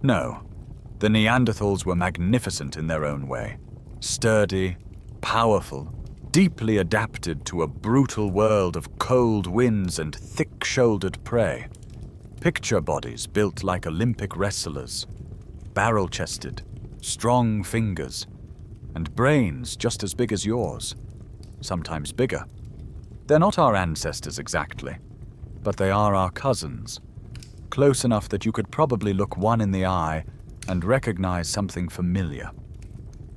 No, the Neanderthals were magnificent in their own way, sturdy, powerful, deeply adapted to a brutal world of cold winds and thick-shouldered prey. Picture bodies built like Olympic wrestlers, barrel-chested, strong fingers, and brains just as big as yours, sometimes bigger. They're not our ancestors exactly, but they are our cousins, close enough that you could probably look one in the eye and recognize something familiar.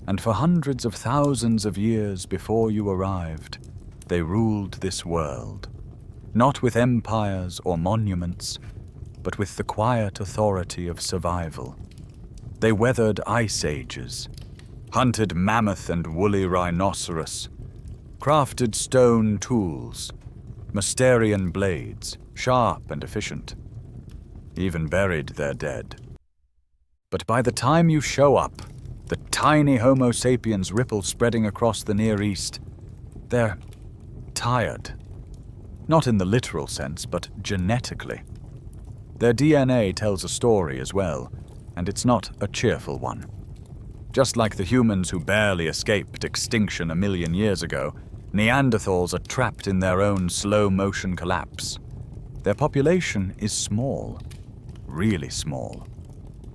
And for hundreds of thousands of years before you arrived, they ruled this world, not with empires or monuments, but with the quiet authority of survival. They weathered ice ages, hunted mammoth and woolly rhinoceros, crafted stone tools, Mysterian blades, sharp and efficient, even buried their dead. But by the time you show up, the tiny Homo sapiens ripple spreading across the Near East, they're tired. Not in the literal sense, but genetically. Their DNA tells a story as well, and it's not a cheerful one. Just like the humans who barely escaped extinction a million years ago, Neanderthals are trapped in their own slow-motion collapse. Their population is small, really small,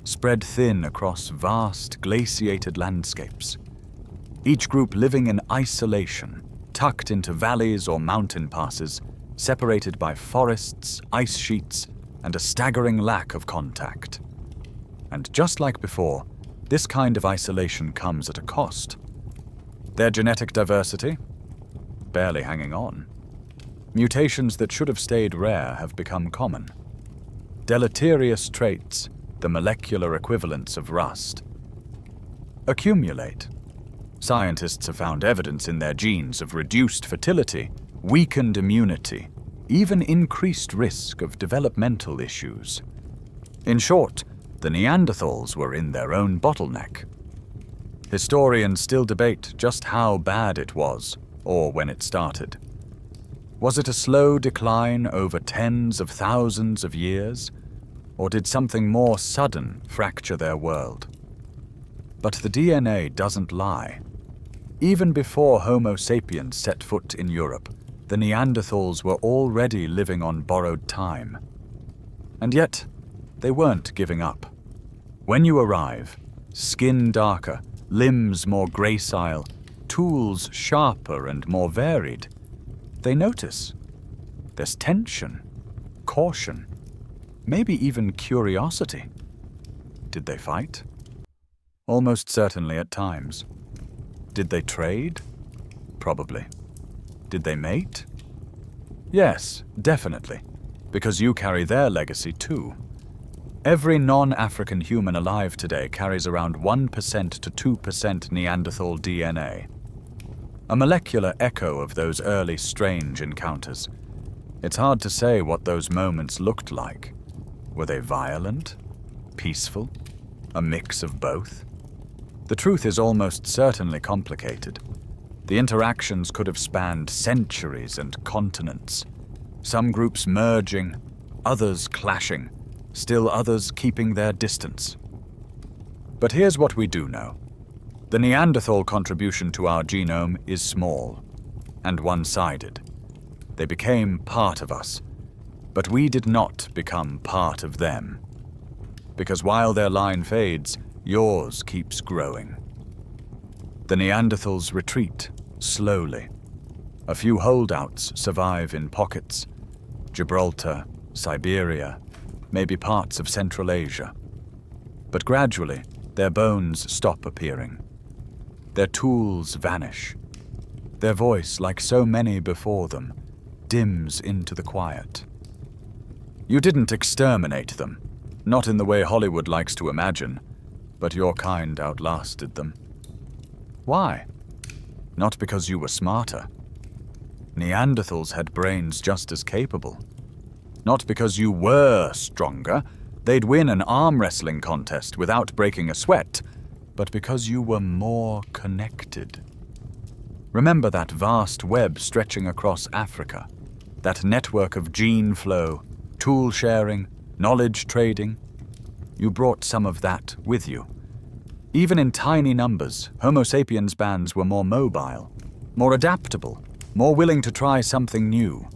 spread thin across vast glaciated landscapes. Each group living in isolation, tucked into valleys or mountain passes, separated by forests, ice sheets, and a staggering lack of contact. And just like before, this kind of isolation comes at a cost. Their genetic diversity? Barely hanging on. Mutations that should have stayed rare have become common. Deleterious traits, the molecular equivalents of rust, accumulate. Scientists have found evidence in their genes of reduced fertility, weakened immunity, even increased risk of developmental issues. In short, the Neanderthals were in their own bottleneck. Historians still debate just how bad it was, or when it started. Was it a slow decline over tens of thousands of years, or did something more sudden fracture their world? But the DNA doesn't lie. Even before Homo sapiens set foot in Europe, the Neanderthals were already living on borrowed time. And yet, they weren't giving up. When you arrive, skin darker, limbs more gracile, tools sharper and more varied. They notice. There's tension, caution, maybe even curiosity. Did they fight? Almost certainly at times. Did they trade? Probably. Did they mate? Yes, definitely, because you carry their legacy too. Every non-African human alive today carries around 1% to 2% Neanderthal DNA. A molecular echo of those early strange encounters. It's hard to say what those moments looked like. Were they violent? Peaceful? A mix of both? The truth is almost certainly complicated. The interactions could have spanned centuries and continents. Some groups merging, others clashing, still others keeping their distance. But here's what we do know. The Neanderthal contribution to our genome is small and one-sided. They became part of us, but we did not become part of them. Because while their line fades, yours keeps growing. The Neanderthals retreat, slowly. A few holdouts survive in pockets. Gibraltar, Siberia, maybe parts of Central Asia. But gradually, their bones stop appearing. Their tools vanish. Their voice, like so many before them, dims into the quiet. You didn't exterminate them, not in the way Hollywood likes to imagine, but your kind outlasted them. Why? Not because you were smarter. Neanderthals had brains just as capable. Not because you were stronger, they'd win an arm wrestling contest without breaking a sweat, but because you were more connected. Remember that vast web stretching across Africa, that network of gene flow, tool sharing, knowledge trading? You brought some of that with you. Even in tiny numbers, Homo sapiens bands were more mobile, more adaptable, more willing to try something new.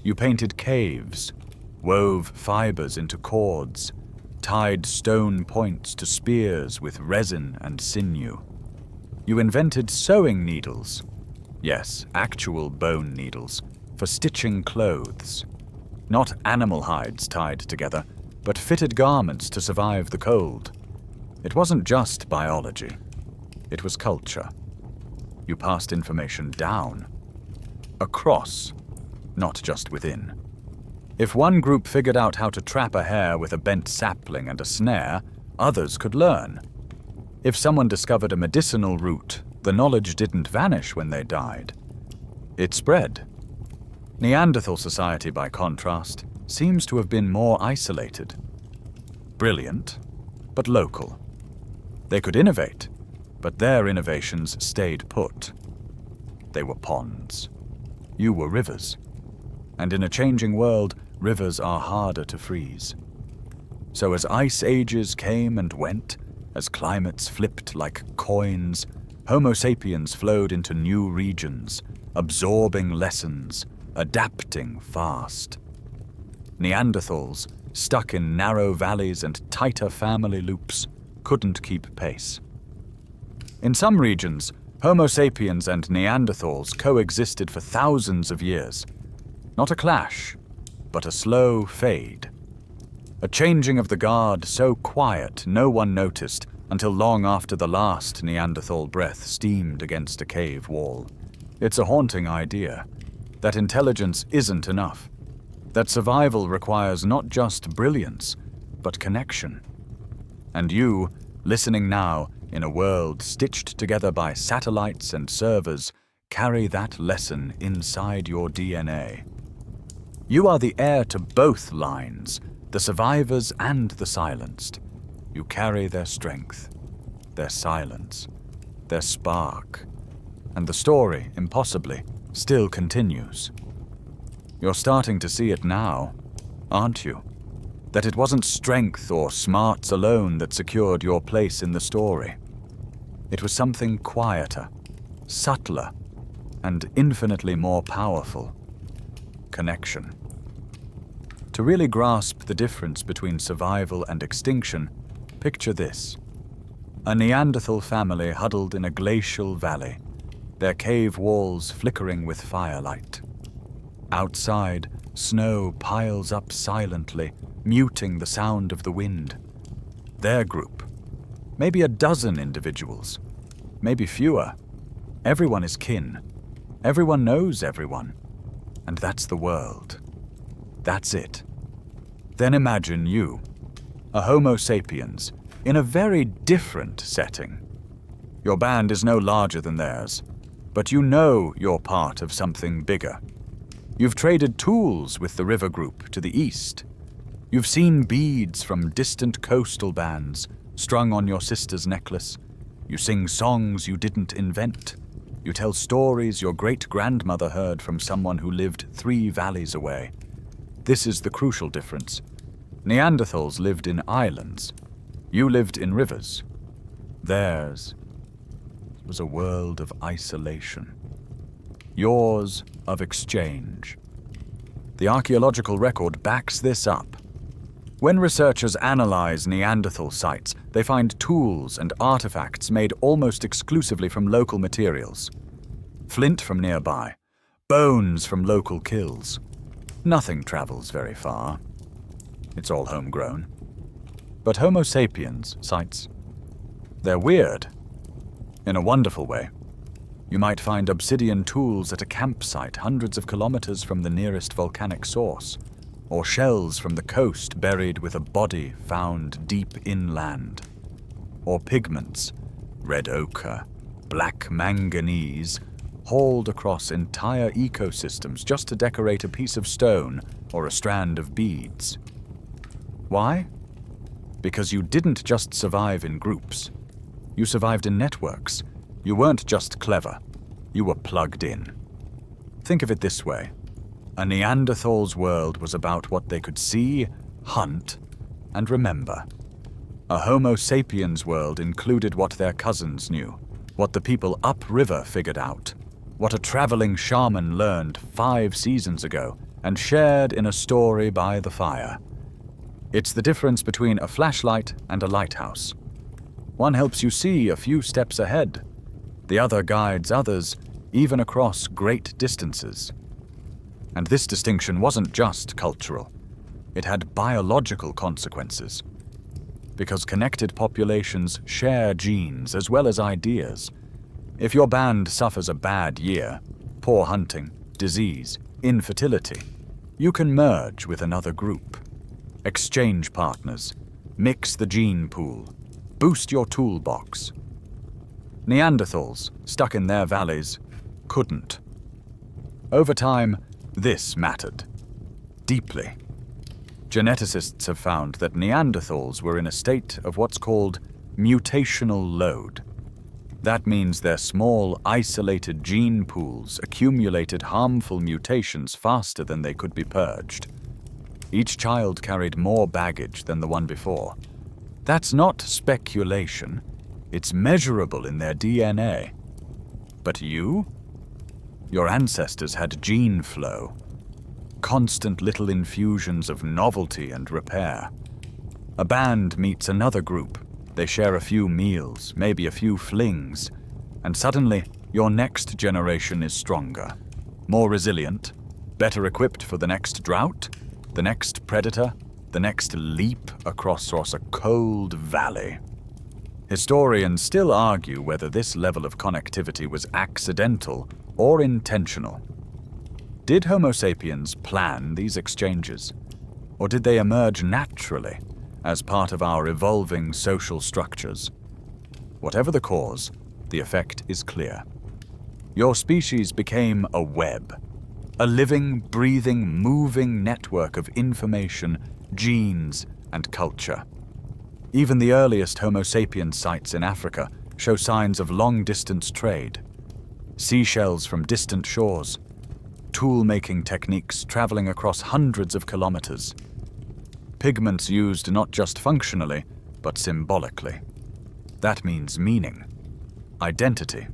You painted caves, wove fibers into cords, tied stone points to spears with resin and sinew. You invented sewing needles, yes, actual bone needles, for stitching clothes. Not animal hides tied together, but fitted garments to survive the cold. It wasn't just biology. It was culture. You passed information down. Across, not just within. If one group figured out how to trap a hare with a bent sapling and a snare, others could learn. If someone discovered a medicinal root, the knowledge didn't vanish when they died. It spread. Neanderthal society, by contrast, seems to have been more isolated. Brilliant, but local. They could innovate, but their innovations stayed put. They were ponds. You were rivers. And in a changing world, rivers are harder to freeze. So as ice ages came and went, as climates flipped like coins, Homo sapiens flowed into new regions, absorbing lessons, adapting fast. Neanderthals, stuck in narrow valleys and tighter family loops, couldn't keep pace. In some regions, Homo sapiens and Neanderthals coexisted for thousands of years. Not a clash, but a slow fade. A changing of the guard so quiet no one noticed until long after the last Neanderthal breath steamed against a cave wall. It's a haunting idea, that intelligence isn't enough, that survival requires not just brilliance, but connection. And you, listening now, in a world stitched together by satellites and servers, carry that lesson inside your DNA. You are the heir to both lines, the survivors and the silenced. You carry their strength, their silence, their spark, and the story, impossibly, still continues. You're starting to see it now, aren't you? That it wasn't strength or smarts alone that secured your place in the story. It was something quieter, subtler, and infinitely more powerful. Connection. To really grasp the difference between survival and extinction, picture this. A Neanderthal family huddled in a glacial valley, their cave walls flickering with firelight. Outside, snow piles up silently, muting the sound of the wind. Their group, maybe a dozen individuals, maybe fewer. Everyone is kin. Everyone knows everyone. And that's the world. That's it. Then imagine you, a Homo sapiens, in a very different setting. Your band is no larger than theirs, but you know you're part of something bigger. You've traded tools with the river group to the east. You've seen beads from distant coastal bands strung on your sister's necklace. You sing songs you didn't invent. You tell stories your great-grandmother heard from someone who lived 3 valleys away. This is the crucial difference. Neanderthals lived in islands. You lived in rivers. Theirs was a world of isolation. Yours of exchange. The archaeological record backs this up. When researchers analyze Neanderthal sites, they find tools and artifacts made almost exclusively from local materials. Flint from nearby, bones from local kills. Nothing travels very far. It's all homegrown. But Homo sapiens sites, they're weird. In a wonderful way. You might find obsidian tools at a campsite hundreds of kilometers from the nearest volcanic source, or shells from the coast buried with a body found deep inland, or pigments, red ochre, black manganese, hauled across entire ecosystems just to decorate a piece of stone or a strand of beads. Why? Because you didn't just survive in groups. You survived in networks. You weren't just clever. You were plugged in. Think of it this way. A Neanderthal's world was about what they could see, hunt, and remember. A Homo sapiens world included what their cousins knew, what the people upriver figured out, what a traveling shaman learned 5 seasons ago and shared in a story by the fire. It's the difference between a flashlight and a lighthouse. One helps you see a few steps ahead. The other guides others, even across great distances. And this distinction wasn't just cultural. It had biological consequences. Because connected populations share genes as well as ideas. If your band suffers a bad year, poor hunting, disease, infertility, you can merge with another group. Exchange partners, mix the gene pool, boost your toolbox. Neanderthals, stuck in their valleys, couldn't. Over time, this mattered. Deeply. Geneticists have found that Neanderthals were in a state of what's called mutational load. That means their small, isolated gene pools accumulated harmful mutations faster than they could be purged. Each child carried more baggage than the one before. That's not speculation. It's measurable in their DNA. But you? Your ancestors had gene flow. Constant little infusions of novelty and repair. A band meets another group. They share a few meals, maybe a few flings, and suddenly your next generation is stronger, more resilient, better equipped for the next drought, the next predator, the next leap across a cold valley. Historians still argue whether this level of connectivity was accidental or intentional. Did Homo sapiens plan these exchanges, or did they emerge naturally as part of our evolving social structures? Whatever the cause, the effect is clear. Your species became a web, a living, breathing, moving network of information, genes, and culture. Even the earliest Homo sapiens sites in Africa show signs of long-distance trade. Seashells from distant shores, tool-making techniques traveling across hundreds of kilometers. Pigments used not just functionally, but symbolically. That means meaning, identity,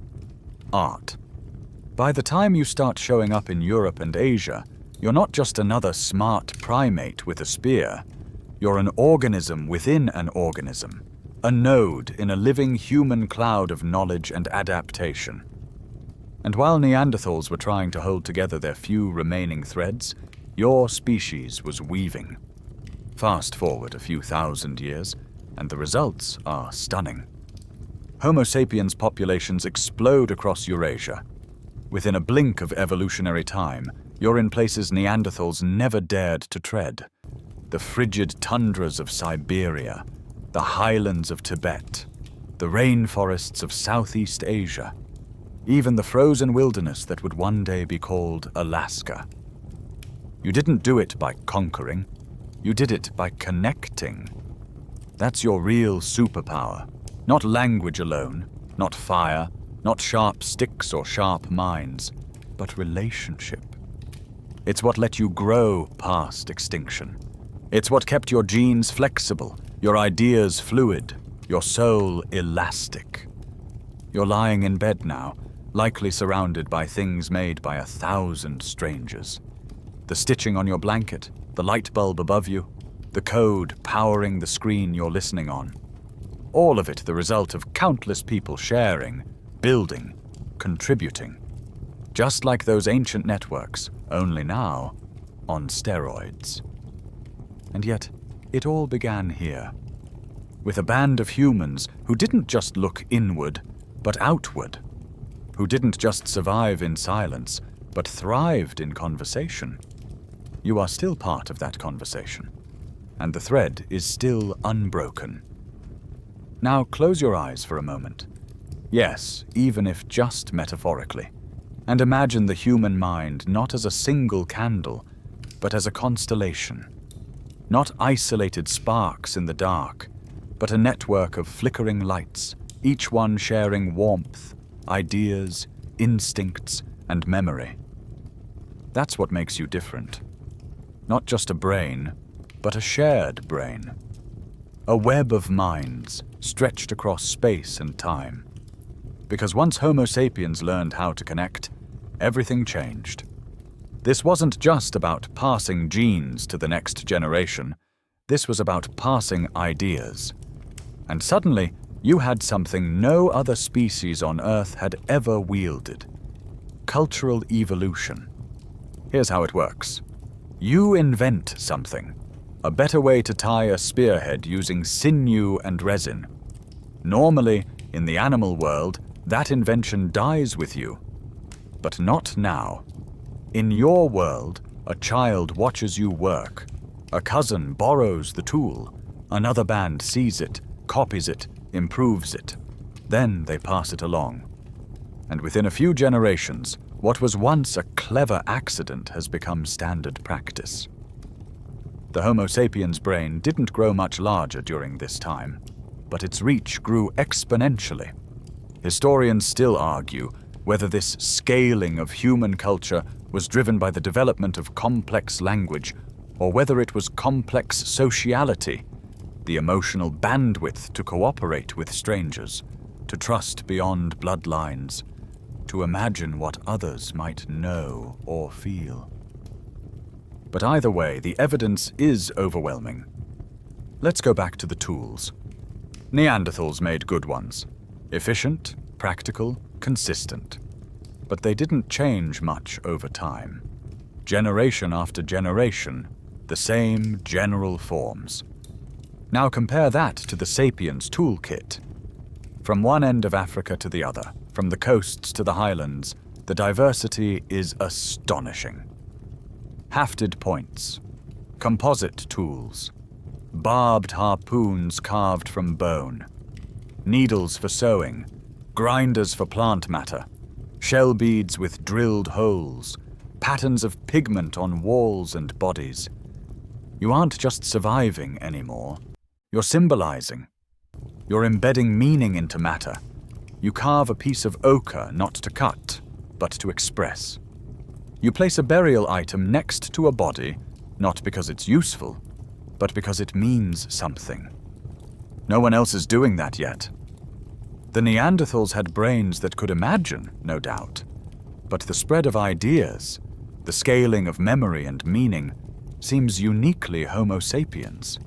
art. By the time you start showing up in Europe and Asia, you're not just another smart primate with a spear. You're an organism within an organism. a node in a living human cloud of knowledge and adaptation. And while Neanderthals were trying to hold together their few remaining threads, your species was weaving. Fast forward a few thousand years, and the results are stunning. Homo sapiens populations explode across Eurasia. Within a blink of evolutionary time, you're in places Neanderthals never dared to tread. The frigid tundras of Siberia, the highlands of Tibet, the rainforests of Southeast Asia, even the frozen wilderness that would one day be called Alaska. You didn't do it by conquering, you did it by connecting. That's your real superpower. Not language alone, not fire, not sharp sticks or sharp minds, but relationship. It's what let you grow past extinction. It's what kept your genes flexible, your ideas fluid, your soul elastic. You're lying in bed now, likely surrounded by things made by 1,000 strangers. The stitching on your blanket, the light bulb above you, the code powering the screen you're listening on. All of it the result of countless people sharing, building, contributing. Just like those ancient networks, only now on steroids. And yet, it all began here, with a band of humans who didn't just look inward, but outward, who didn't just survive in silence, but thrived in conversation. You are still part of that conversation, and the thread is still unbroken. Now close your eyes for a moment. Yes, even if just metaphorically, and imagine the human mind not as a single candle, but as a constellation. Not isolated sparks in the dark, but a network of flickering lights, each one sharing warmth, ideas, instincts, and memory. That's what makes you different. Not just a brain, but a shared brain. A web of minds stretched across space and time. Because once Homo sapiens learned how to connect, everything changed. This wasn't just about passing genes to the next generation. This was about passing ideas. And suddenly, you had something no other species on Earth had ever wielded. Cultural evolution. Here's how it works. You invent something. A better way to tie a spearhead using sinew and resin. Normally, in the animal world, that invention dies with you. But not now. In your world, a child watches you work. A cousin borrows the tool. Another band sees it, copies it, improves it. Then they pass it along. And within a few generations, what was once a clever accident has become standard practice. The Homo sapiens brain didn't grow much larger during this time, but its reach grew exponentially. Historians still argue whether this scaling of human culture was driven by the development of complex language or whether it was complex sociality, the emotional bandwidth to cooperate with strangers, to trust beyond bloodlines, to imagine what others might know or feel. But either way, the evidence is overwhelming. Let's go back to the tools. Neanderthals made good ones. Efficient, practical, consistent. But they didn't change much over time. Generation after generation, the same general forms. Now compare that to the sapiens toolkit. From one end of Africa to the other, from the coasts to the highlands, the diversity is astonishing. Hafted points, composite tools, barbed harpoons carved from bone, needles for sewing, grinders for plant matter, shell beads with drilled holes, patterns of pigment on walls and bodies. You aren't just surviving anymore, you're symbolizing. You're embedding meaning into matter. You carve a piece of ochre not to cut, but to express. You place a burial item next to a body, not because it's useful, but because it means something. No one else is doing that yet. The Neanderthals had brains that could imagine, no doubt, but the spread of ideas, the scaling of memory and meaning, seems uniquely Homo sapiens.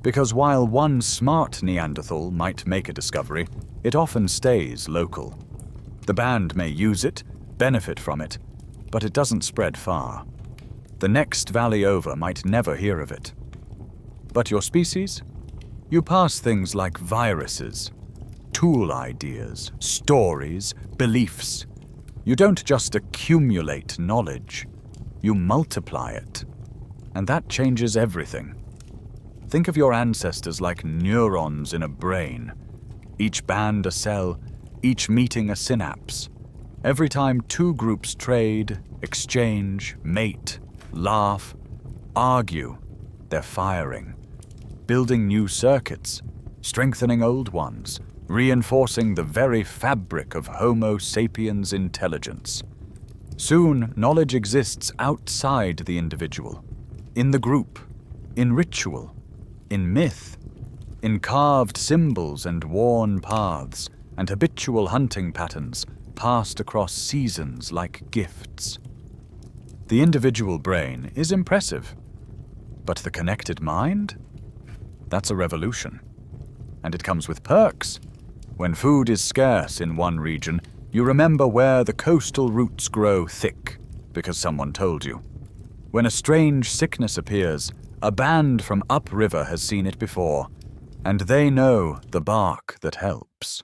Because while one smart Neanderthal might make a discovery, it often stays local. The band may use it, benefit from it, but it doesn't spread far. The next valley over might never hear of it. But your species? You pass things like viruses, tool ideas, stories, beliefs. You don't just accumulate knowledge, you multiply it. And that changes everything. Think of your ancestors like neurons in a brain. Each band a cell, each meeting a synapse. Every time two groups trade, exchange, mate, laugh, argue, they're firing. Building new circuits, strengthening old ones, reinforcing the very fabric of Homo sapiens intelligence. Soon, knowledge exists outside the individual, in the group, in ritual, in myth, in carved symbols and worn paths, and habitual hunting patterns passed across seasons like gifts. The individual brain is impressive, but the connected mind? That's a revolution. And it comes with perks. When food is scarce in one region, you remember where the coastal roots grow thick, because someone told you. When a strange sickness appears, a band from upriver has seen it before, and they know the bark that helps.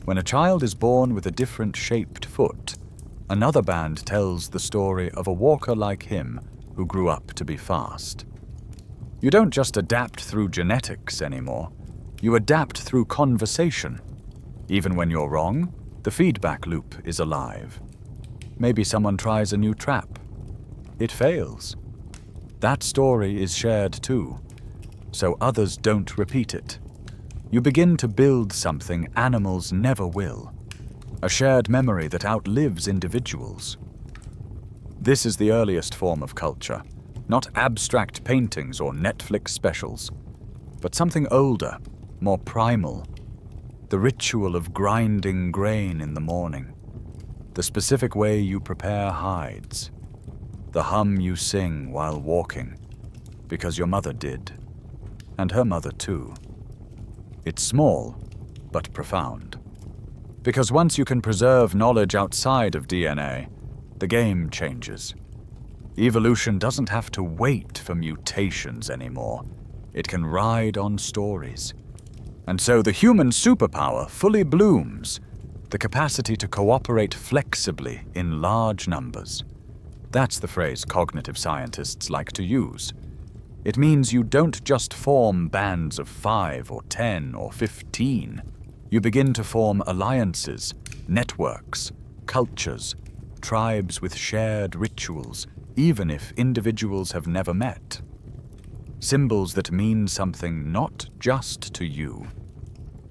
When a child is born with a different shaped foot, another band tells the story of a walker like him who grew up to be fast. You don't just adapt through genetics anymore, you adapt through conversation. Even when you're wrong, the feedback loop is alive. Maybe someone tries a new trap. It fails. That story is shared too, so others don't repeat it. You begin to build something animals never will, a shared memory that outlives individuals. This is the earliest form of culture, not abstract paintings or Netflix specials, but something older, more primal. The ritual of grinding grain in the morning, the specific way you prepare hides, the hum you sing while walking, because your mother did, and her mother too. It's small, but profound. Because once you can preserve knowledge outside of DNA, the game changes. Evolution doesn't have to wait for mutations anymore. It can ride on stories. And so the human superpower fully blooms, the capacity to cooperate flexibly in large numbers. That's the phrase cognitive scientists like to use. It means you don't just form bands of 5 or 10 or 15. You begin to form alliances, networks, cultures, tribes with shared rituals, even if individuals have never met. Symbols that mean something not just to you,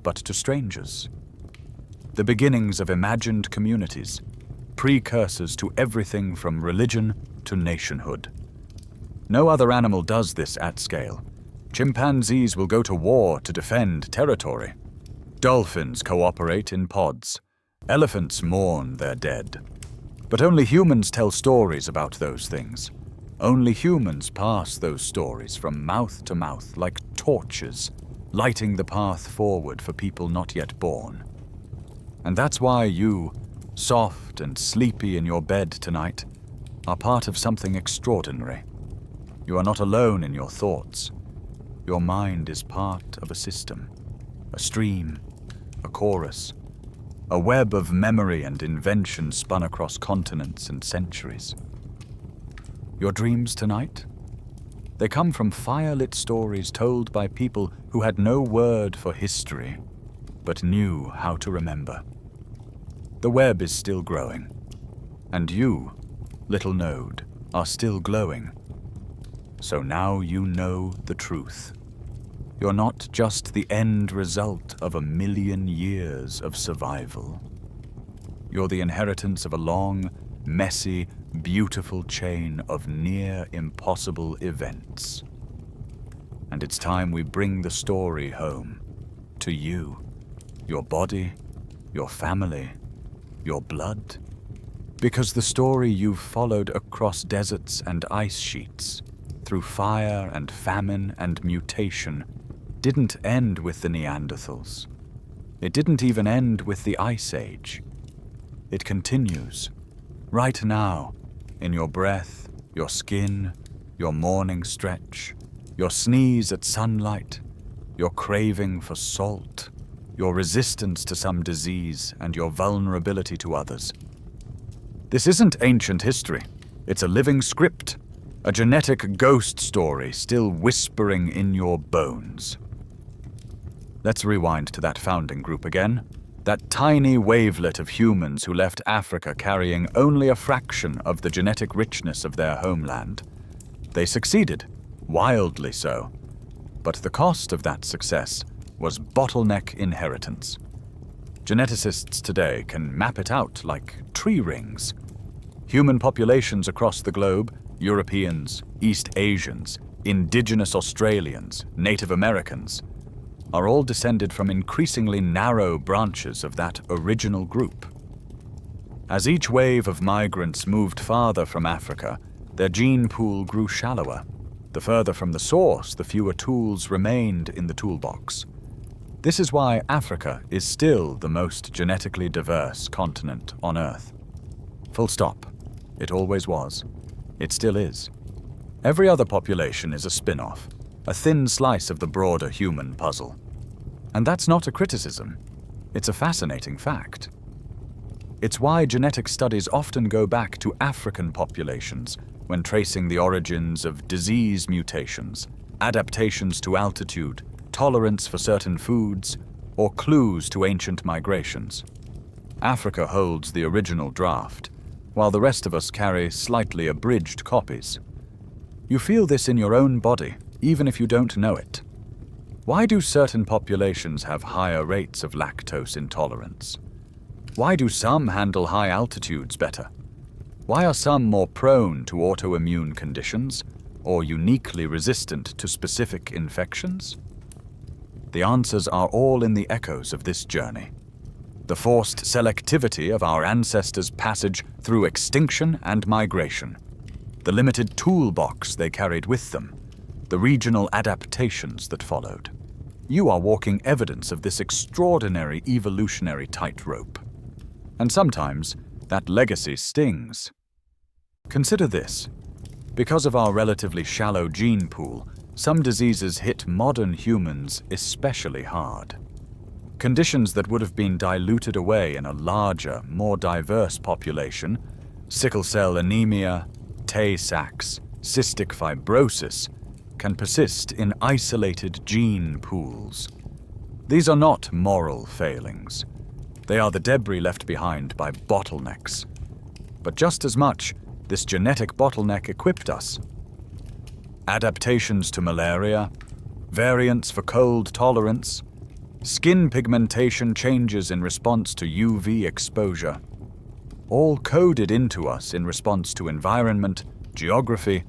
but to strangers. The beginnings of imagined communities, precursors to everything from religion to nationhood. No other animal does this at scale. Chimpanzees will go to war to defend territory. Dolphins cooperate in pods. Elephants mourn their dead. But only humans tell stories about those things. Only humans pass those stories from mouth to mouth like torches, lighting the path forward for people not yet born. And that's why you, soft and sleepy in your bed tonight, are part of something extraordinary. You are not alone in your thoughts. Your mind is part of a system, a stream, a chorus, a web of memory and invention spun across continents and centuries. Your dreams tonight? They come from firelit stories told by people who had no word for history, but knew how to remember. The web is still growing, and you, little node, are still glowing. So now you know the truth. You're not just the end result of 1,000,000 years of survival. You're the inheritance of a long, messy, beautiful chain of near impossible events. And it's time we bring the story home, to you, your body, your family, your blood. Because the story you've followed across deserts and ice sheets, through fire and famine and mutation didn't end with the Neanderthals. It didn't even end with the Ice Age. It continues, right now, in your breath, your skin, your morning stretch, your sneeze at sunlight, your craving for salt, your resistance to some disease, and your vulnerability to others. This isn't ancient history. It's a living script, a genetic ghost story still whispering in your bones. Let's rewind to that founding group again. That tiny wavelet of humans who left Africa carrying only a fraction of the genetic richness of their homeland. They succeeded, wildly so. But the cost of that success was bottleneck inheritance. Geneticists today can map it out like tree rings. Human populations across the globe, Europeans, East Asians, indigenous Australians, Native Americans, are all descended from increasingly narrow branches of that original group. As each wave of migrants moved farther from Africa, their gene pool grew shallower. The further from the source, the fewer tools remained in the toolbox. This is why Africa is still the most genetically diverse continent on Earth. Full stop. It always was. It still is. Every other population is a spin-off, a thin slice of the broader human puzzle. And that's not a criticism. It's a fascinating fact. It's why genetic studies often go back to African populations when tracing the origins of disease mutations, adaptations to altitude, tolerance for certain foods, or clues to ancient migrations. Africa holds the original draft, while the rest of us carry slightly abridged copies. You feel this in your own body, even if you don't know it. Why do certain populations have higher rates of lactose intolerance? Why do some handle high altitudes better? Why are some more prone to autoimmune conditions or uniquely resistant to specific infections? The answers are all in the echoes of this journey. The forced selectivity of our ancestors' passage through extinction and migration, the limited toolbox they carried with them, the regional adaptations that followed. You are walking evidence of this extraordinary evolutionary tightrope. And sometimes, that legacy stings. Consider this. Because of our relatively shallow gene pool, some diseases hit modern humans especially hard. Conditions that would have been diluted away in a larger, more diverse population, sickle cell anemia, Tay-Sachs, cystic fibrosis, can persist in isolated gene pools. These are not moral failings. They are the debris left behind by bottlenecks. But just as much, this genetic bottleneck equipped us. Adaptations to malaria, variants for cold tolerance, skin pigmentation changes in response to UV exposure, all coded into us in response to environment, geography,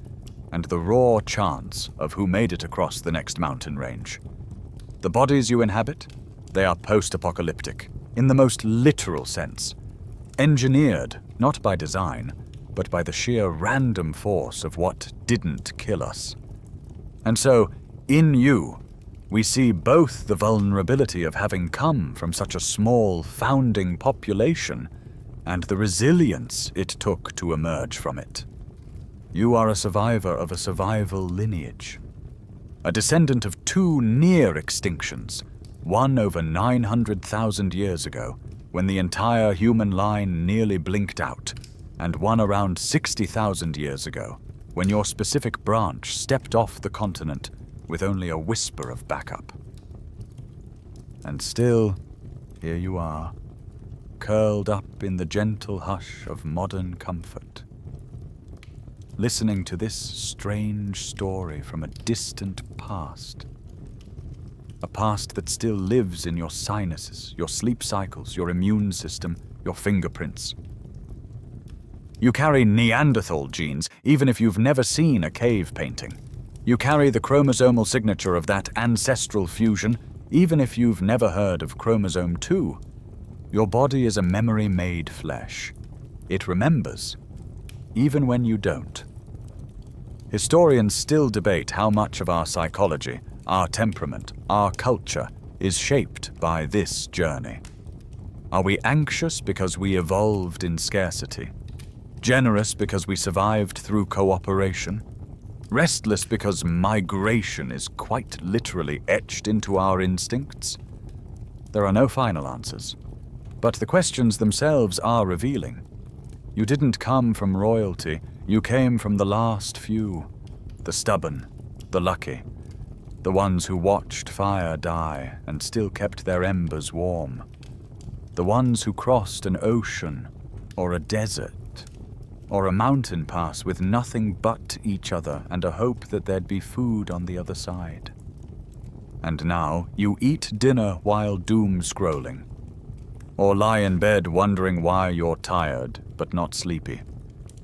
and the raw chance of who made it across the next mountain range. The bodies you inhabit, they are post-apocalyptic, in the most literal sense, engineered not by design, but by the sheer random force of what didn't kill us. And so, in you, we see both the vulnerability of having come from such a small founding population and the resilience it took to emerge from it. You are a survivor of a survival lineage, a descendant of two near extinctions, one over 900,000 years ago, when the entire human line nearly blinked out, and one around 60,000 years ago, when your specific branch stepped off the continent with only a whisper of backup. And still, here you are, curled up in the gentle hush of modern comfort, listening to this strange story from a distant past. A past that still lives in your sinuses, your sleep cycles, your immune system, your fingerprints. You carry Neanderthal genes, even if you've never seen a cave painting. You carry the chromosomal signature of that ancestral fusion, even if you've never heard of chromosome 2. Your body is a memory made flesh. It remembers, even when you don't. Historians still debate how much of our psychology, our temperament, our culture is shaped by this journey. Are we anxious because we evolved in scarcity? Generous because we survived through cooperation? Restless because migration is quite literally etched into our instincts? There are no final answers, but the questions themselves are revealing. You didn't come from royalty, you came from the last few, the stubborn, the lucky, the ones who watched fire die and still kept their embers warm, the ones who crossed an ocean or a desert or a mountain pass with nothing but each other and a hope that there'd be food on the other side. And now you eat dinner while doom scrolling, or lie in bed wondering why you're tired but not sleepy,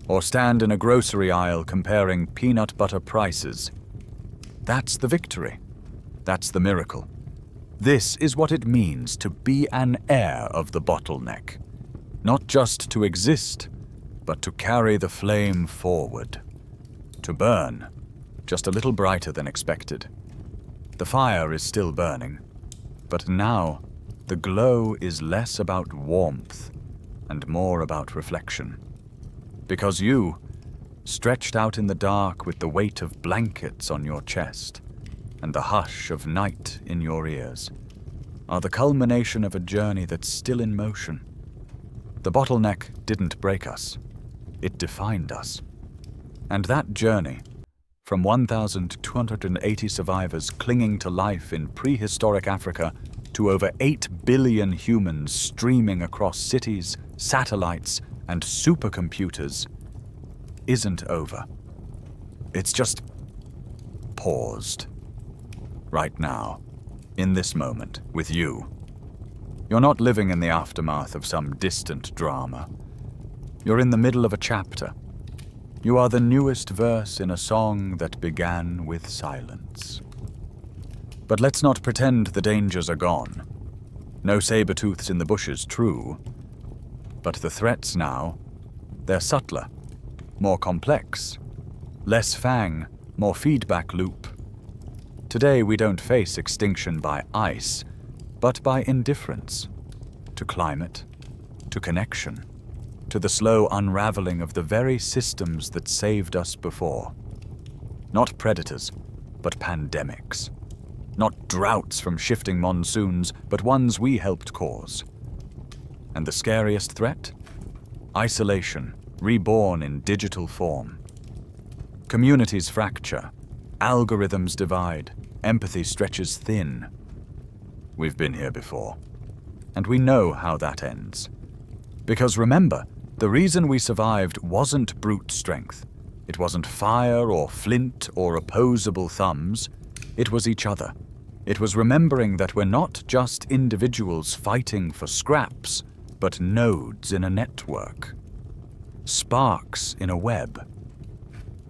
or stand in a grocery aisle comparing peanut butter prices. That's the victory. That's the miracle. This is what it means to be an heir of the bottleneck. Not just to exist, but to carry the flame forward. To burn, just a little brighter than expected. The fire is still burning, but now the glow is less about warmth and more about reflection. Because you, stretched out in the dark with the weight of blankets on your chest and the hush of night in your ears, are the culmination of a journey that's still in motion. The bottleneck didn't break us. It defined us. And that journey, from 1,280 survivors clinging to life in prehistoric Africa to over 8 billion humans streaming across cities, satellites, and supercomputers, isn't over. It's just paused. Right now, in this moment, with you. You're not living in the aftermath of some distant drama. You're in the middle of a chapter. You are the newest verse in a song that began with silence. But let's not pretend the dangers are gone. No saber-tooths in the bushes, true. But the threats now, they're subtler, more complex, less fang, more feedback loop. Today we don't face extinction by ice, but by indifference, to climate, to connection, to the slow unraveling of the very systems that saved us before. Not predators, but pandemics. Not droughts from shifting monsoons, but ones we helped cause. And the scariest threat? Isolation, reborn in digital form. Communities fracture, algorithms divide, empathy stretches thin. We've been here before, and we know how that ends. Because remember, the reason we survived wasn't brute strength. It wasn't fire or flint or opposable thumbs. It was each other. It was remembering that we're not just individuals fighting for scraps, but nodes in a network. Sparks in a web.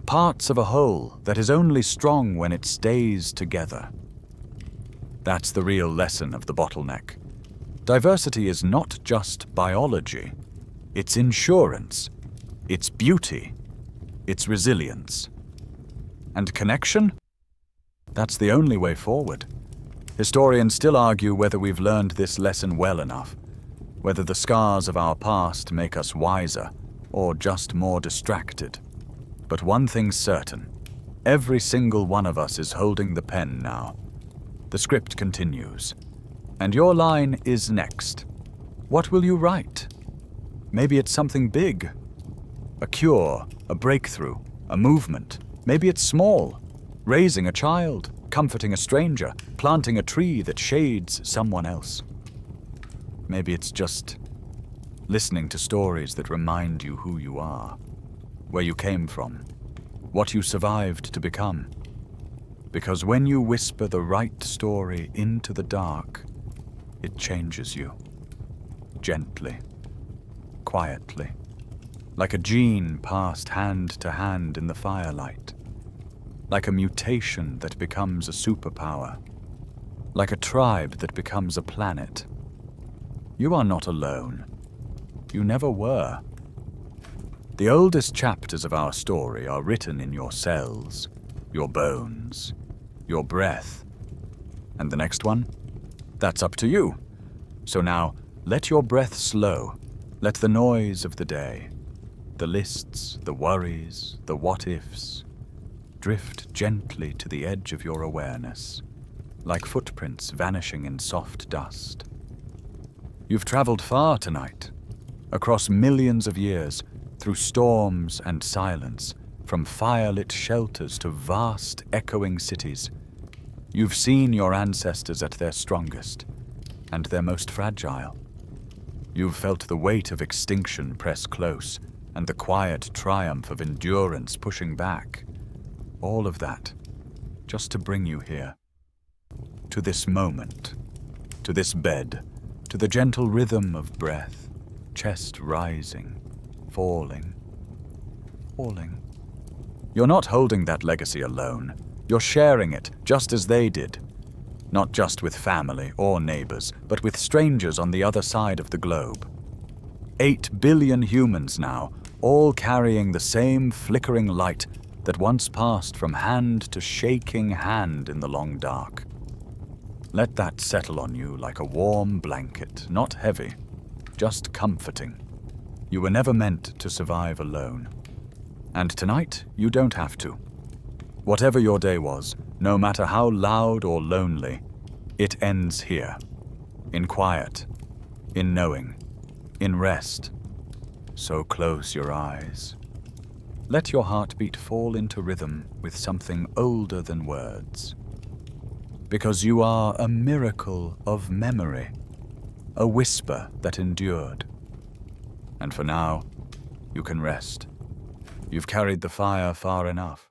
Parts of a whole that is only strong when it stays together. That's the real lesson of the bottleneck. Diversity is not just biology. It's insurance. It's beauty. It's resilience. And connection? That's the only way forward. Historians still argue whether we've learned this lesson well enough, whether the scars of our past make us wiser or just more distracted. But one thing's certain. Every single one of us is holding the pen now. The script continues. And your line is next. What will you write? Maybe it's something big. A cure, a breakthrough, a movement. Maybe it's small. Raising a child, comforting a stranger, planting a tree that shades someone else. Maybe it's just listening to stories that remind you who you are, where you came from, what you survived to become. Because when you whisper the right story into the dark, it changes you. Gently, quietly, like a gene passed hand to hand in the firelight, like a mutation that becomes a superpower, like a tribe that becomes a planet. You are not alone. You never were. The oldest chapters of our story are written in your cells, your bones, your breath. And the next one? That's up to you. So now, let your breath slow. Let the noise of the day, the lists, the worries, the what-ifs, drift gently to the edge of your awareness, like footprints vanishing in soft dust. You've traveled far tonight, across millions of years, through storms and silence, from firelit shelters to vast, echoing cities. You've seen your ancestors at their strongest and their most fragile. You've felt the weight of extinction press close and the quiet triumph of endurance pushing back. All of that, just to bring you here, to this moment, to this bed, to the gentle rhythm of breath, chest rising, falling, falling. You're not holding that legacy alone. You're sharing it, just as they did. Not just with family or neighbors, but with strangers on the other side of the globe. 8 billion humans now, all carrying the same flickering light that once passed from hand to shaking hand in the long dark. Let that settle on you like a warm blanket, not heavy, just comforting. You were never meant to survive alone. And tonight, you don't have to. Whatever your day was, no matter how loud or lonely, it ends here. In quiet, in knowing, in rest. So close your eyes. Let your heartbeat fall into rhythm with something older than words. Because you are a miracle of memory, a whisper that endured. And for now, you can rest. You've carried the fire far enough.